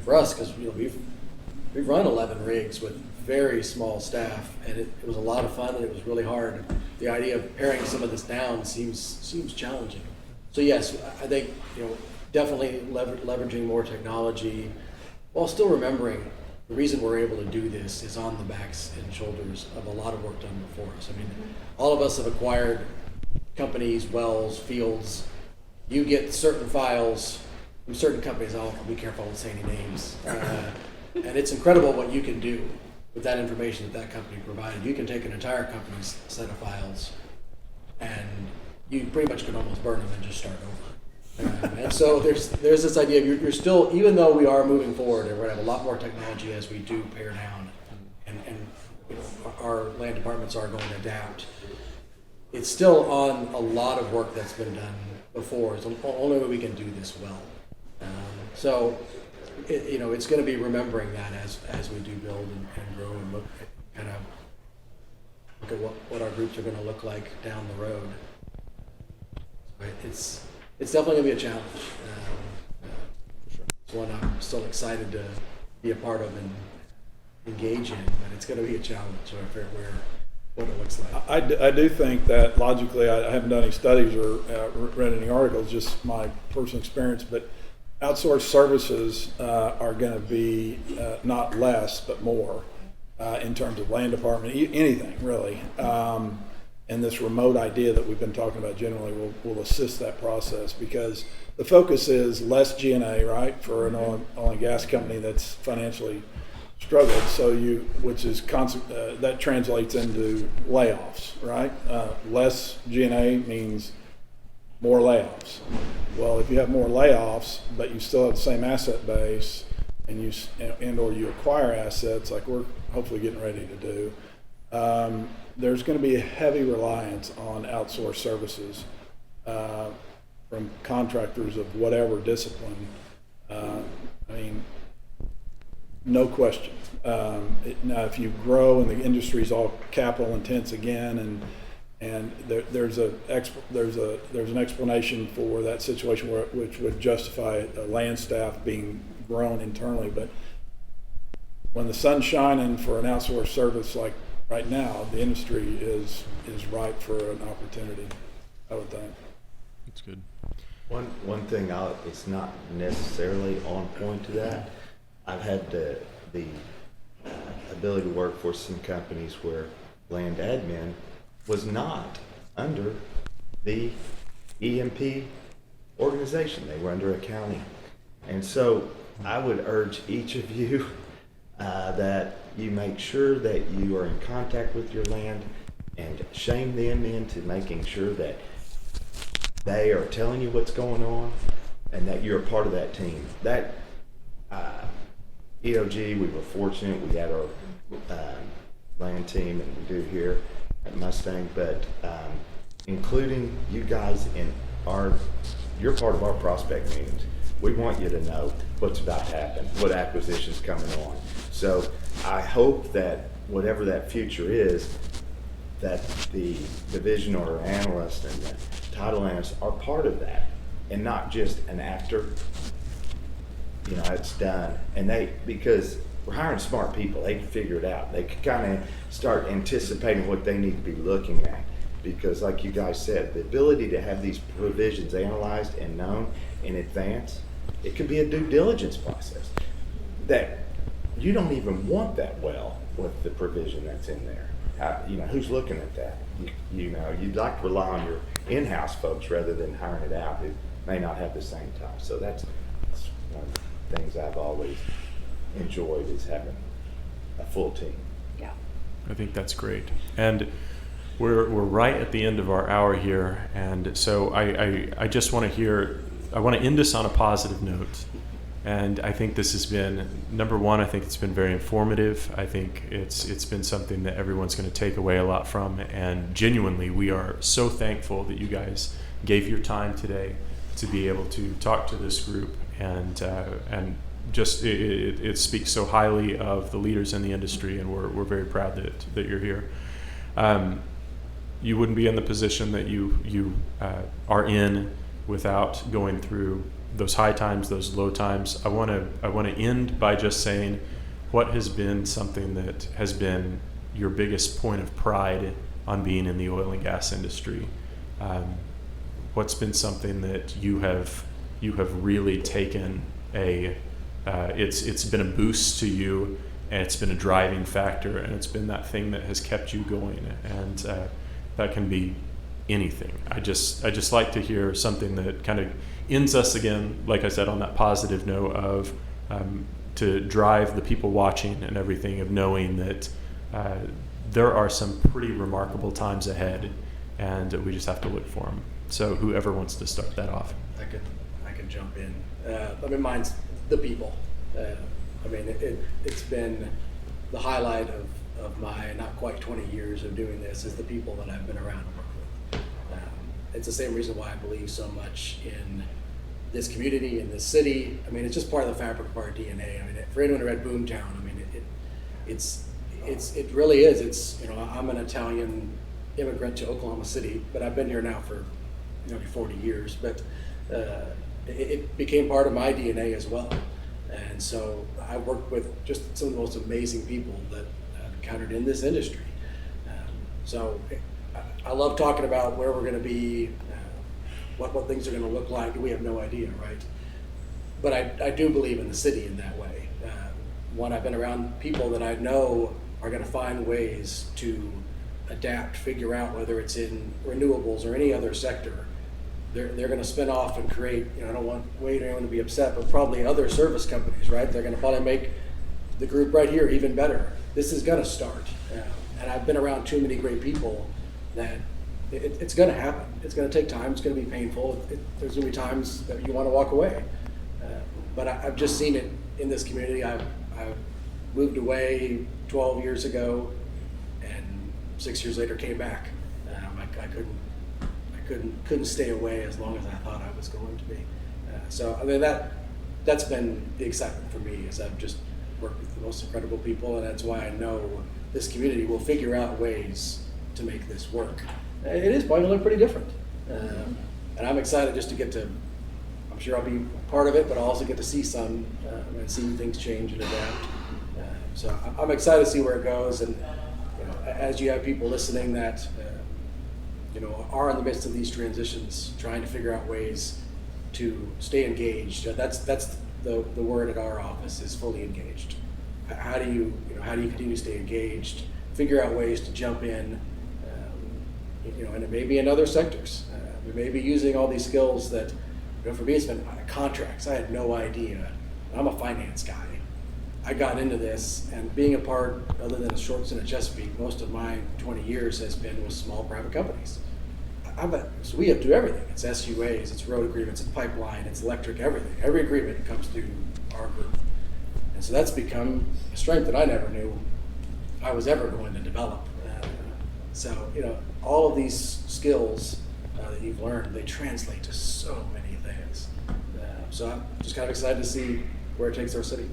for us because, you know, we've run 11 rigs with very small staff, and it was a lot of fun, and it was really hard. The idea of paring some of this down seems challenging. So yes, I think, you know, definitely leveraging more technology while still remembering the reason we're able to do this is on the backs and shoulders of a lot of work done before us. I mean, all of us have acquired companies, wells, fields. You get certain files from certain companies. I'll be careful with saying any names. And it's incredible what you can do with that information that company provided. You can take an entire company's set of files, and you pretty much can almost burn them and just start over. And so there's this idea of you're still, even though we are moving forward and we're going to have a lot more technology as we do pare down, and you know, our land departments are going to adapt, it's still on a lot of work that's been done before. It's the only way we can do this well. So you know, it's going to be remembering that as we do build and grow and look at what our groups are going to look like down the road. Right? It's definitely going to be a challenge. It's one I'm still excited to be a part of and engage in, but it's going to be a challenge. So I figure what it looks like. I do think that logically, I haven't done any studies or read any articles, just my personal experience, but outsourced services are going to be not less, but more in terms of land department, anything really. And this remote idea that we've been talking about generally will assist that process, because the focus is less G&A, right, for an oil and gas company that's financially struggled. So that translates into layoffs, right? Less G&A means more layoffs. Well, if you have more layoffs, but you still have the same asset base, and or you acquire assets like we're hopefully getting ready to do, there's going to be a heavy reliance on outsourced services from contractors of whatever discipline. I mean, no question. Now, if you grow and the industry's all capital intense again, and there's an explanation for that situation which would justify land staff being grown internally, but when the sun's shining for an outsourced service like right now, the industry is ripe for an opportunity, I would think. That's good. One thing, it's not necessarily on point to that. I've had the ability to work for some companies where land admin was not under the EMP organization. They were under accounting. And so I would urge each of you that you make sure that you are in contact with your land and shame them into making sure that they are telling you what's going on and that you're a part of that team. That EOG, we were fortunate. We had our land team, and we do here at Mustang, but including you guys in you're part of our prospect meetings. We want you to know what's about to happen, what acquisition's coming on. So I hope that whatever that future is, that the division or analyst and the title analyst are part of that and not just an after, it's done. And because we're hiring smart people, they can figure it out. They can kind of start anticipating what they need to be looking at. Because like you guys said, the ability to have these provisions analyzed and known in advance, it could be a due diligence process that you don't even want that well with the provision that's in there. Who's looking at that? You'd like to rely on your in-house folks rather than hiring it out who may not have the same time. So that's one of the things I've always enjoyed, is having a full team. Yeah. I think that's great. And we're right at the end of our hour here, and so I just want to end us on a positive note. And I think this has been, number one, I think it's been very informative. I think it's been something that everyone's going to take away a lot from. And genuinely, we are so thankful that you guys gave your time today to be able to talk to this group. And just it speaks so highly of the leaders in the industry, and we're very proud that you're here. You wouldn't be in the position that you are in without going through those high times, those low times. I want to end by just saying, what has been something that has been your biggest point of pride on being in the oil and gas industry? What's been something that you have really taken it's been a boost to you, and it's been a driving factor, and it's been that thing that has kept you going, and that can be anything. I just like to hear something that kind of ends us again, like I said, on that positive note of to drive the people watching and everything, of knowing that there are some pretty remarkable times ahead, and we just have to look for them. So whoever wants to start that off. I can jump in. Mine's the people. It's been the highlight of my not quite 20 years of doing this, is the people that I've been around and worked with. It's the same reason why I believe so much in this community, in this city. It's just part of the fabric of our DNA. For anyone who read Boomtown, it really is. I'm an Italian immigrant to Oklahoma City, but I've been here now for nearly 40 years. But it became part of my DNA as well. And so I worked with just some of the most amazing people that I've encountered in this industry. So I love talking about where we're going to be, what things are going to look like. We have no idea, right? But I do believe in the city in that way. One, I've been around people that I know are going to find ways to adapt, figure out, whether it's in renewables or any other sector. They're going to spin off and create, I don't want Wade or anyone to be upset, but probably other service companies, right? They're going to probably make the group right here even better. This is going to start. And I've been around too many great people that it's going to happen. It's going to take time. It's going to be painful. There's going to be times that you want to walk away. But I've just seen it in this community. I've moved away 12 years ago, and 6 years later came back. I couldn't stay away as long as I thought I was going to be. That's been the excitement for me, is I've just worked with the most incredible people, and that's why I know this community will figure out ways to make this work. It is probably going to look pretty different. And I'm excited just to get to, I'm sure I'll be part of it, but I'll also get to see some and see things change and adapt. So I'm excited to see where it goes. And as you have people listening that are in the midst of these transitions, trying to figure out ways to stay engaged. That's the word at our office is fully engaged. How do you continue to stay engaged? Figure out ways to jump in, and it may be in other sectors. We may be using all these skills that, for me, it's been contracts. I had no idea. I'm a finance guy. I got into this, and being a part, other than a short stint at Chesapeake, most of my 20 years has been with small private companies. So we have to do everything. It's SUAs, it's road agreements, it's pipeline, it's electric, everything. Every agreement comes through our group. And so that's become a strength that I never knew I was ever going to develop. So all of these skills that you've learned, they translate to so many things. So I'm just kind of excited to see where it takes our city.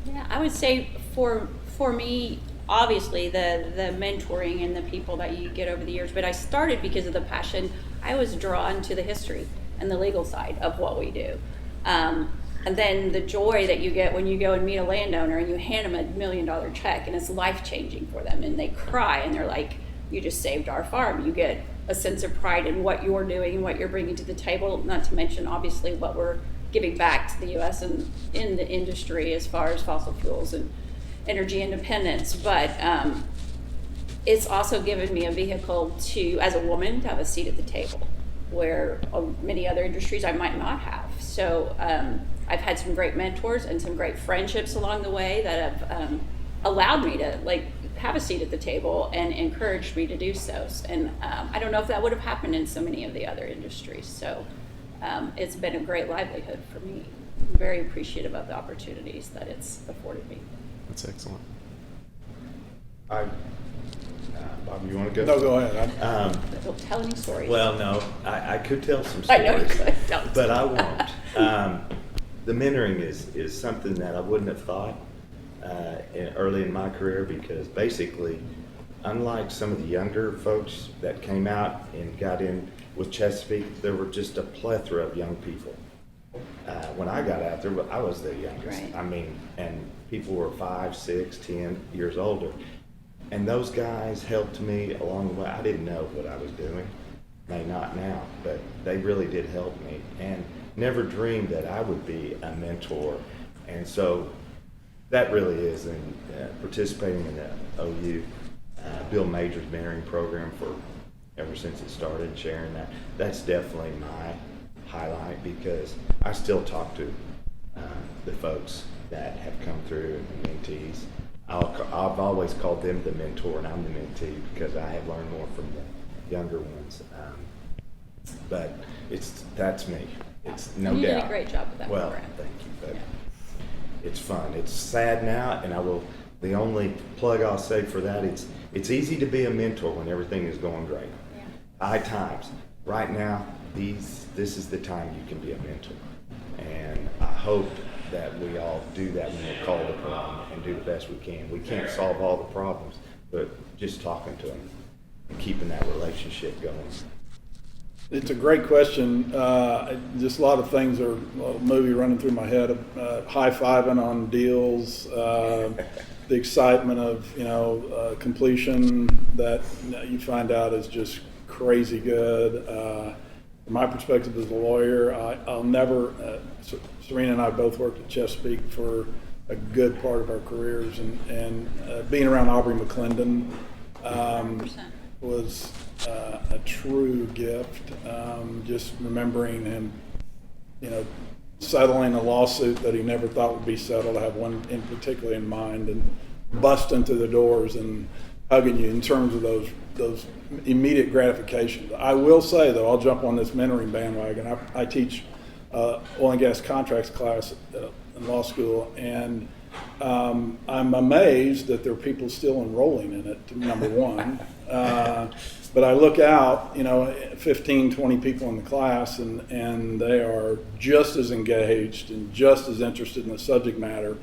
Yeah, I would say for me, obviously the mentoring and the people that you get over the years, but I started because of the passion. I was drawn to the history and the legal side of what we do. And then the joy that you get when you go and meet a landowner and you hand them $1 million check and it's life-changing for them and they cry and they're like, you just saved our farm. You get a sense of pride in what you're doing and what you're bringing to the table, not to mention obviously what we're giving back to the U.S. and in the industry as far as fossil fuels and energy independence. But it's also given me a vehicle to, as a woman, to have a seat at the table where many other industries I might not have. So I've had some great mentors and some great friendships along the way that have allowed me to have a seat at the table and encouraged me to do so. And I don't know if that would have happened in so many of the other industries. So it's been a great livelihood for me. I'm very appreciative of the opportunities that it's afforded me. That's excellent. Bob, you want to go? No, go ahead. Don't tell any stories. Well, no, I could tell some I stories. know you could. Don't. But I won't. The mentoring is something that I wouldn't have thought early in my career, because basically, unlike some of the younger folks that came out and got in with Chesapeake, there were just a plethora of young people. When I got out there, I was the youngest. Right. I mean, and people were 5, 6, 10 years older. And those guys helped me along the way. I didn't know what I was doing, may not now, but they really did help me, and never dreamed that I would be a mentor. And so that really is in participating in the OU Bill Major's mentoring program for ever since it started, sharing that. That's definitely my highlight, because I still talk to the folks that have come through, the mentees. I've always called them the mentor, and I'm the mentee, because I have learned more from the younger ones. But that's me. It's no doubt. You did a great job with that well, program. thank you. But it's fun. It's sad now, and the only plug I'll say for that, it's easy to be a mentor when everything is going great. Yeah. High times. Right now, this is the time you can be a mentor. And I hope that we all do that when we're called upon and do the best we can. We can't solve all the problems, but just talking to them and keeping that relationship going. It's a great question. Just a lot of things are a movie running through my head. High-fiving on deals, the excitement of completion that you find out is just crazy good. From my perspective as a lawyer, I'll never. Serena and I both worked at Chesapeake for a good part of our careers, and being around Aubrey McClendon was a true gift. Just remembering him, settling a lawsuit that he never thought would be settled. I have one in particular in mind, and busting through the doors and hugging you in terms of those immediate gratifications. I will say, though, I'll jump on this mentoring bandwagon. I teach oil and gas contracts class in law school, and I'm amazed that there are people still enrolling in it, number one. But I look out, 15, 20 people in the class, and they are just as engaged and just as interested in the subject matter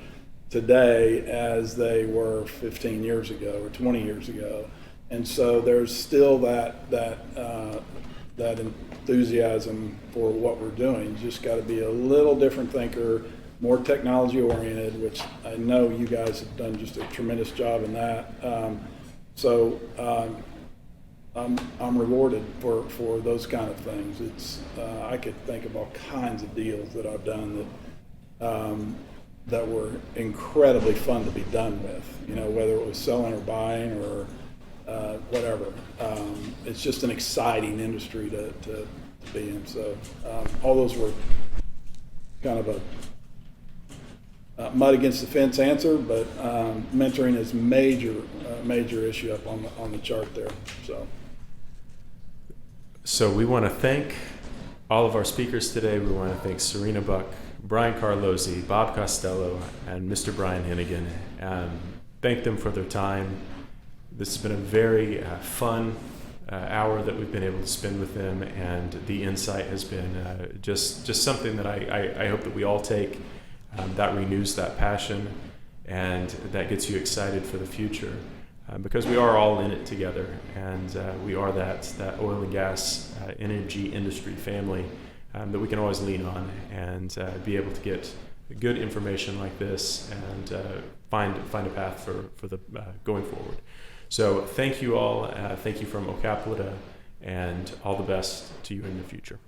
today as they were 15 years ago or 20 years ago. And so there's still that enthusiasm for what we're doing. You just got to be a little different thinker, more technology oriented, which I know you guys have done just a tremendous job in that. So I'm rewarded for those kind of things. It's I could think of all kinds of deals that I've done that were incredibly fun to be done with. You know, whether it was selling or buying or whatever. It's just an exciting industry to be in. So all those were kind of a mud against the fence answer, but mentoring is major issue up on the chart there. So we want to thank all of our speakers today. We want to thank Serena Buck, Brian Carlozzi, Bob Costello, and Mr. Brian Hennigan. Thank them for their time. This has been a very fun hour that we've been able to spend with them, and the insight has been just something that I hope that we all take, that renews that passion, and that gets you excited for the future. Because we are all in it together, and we are that oil and gas energy industry family that we can always lean on and be able to get good information like this and find a path for the going forward. So thank you all. Thank you from OCAPLTA, and all the best to you in the future.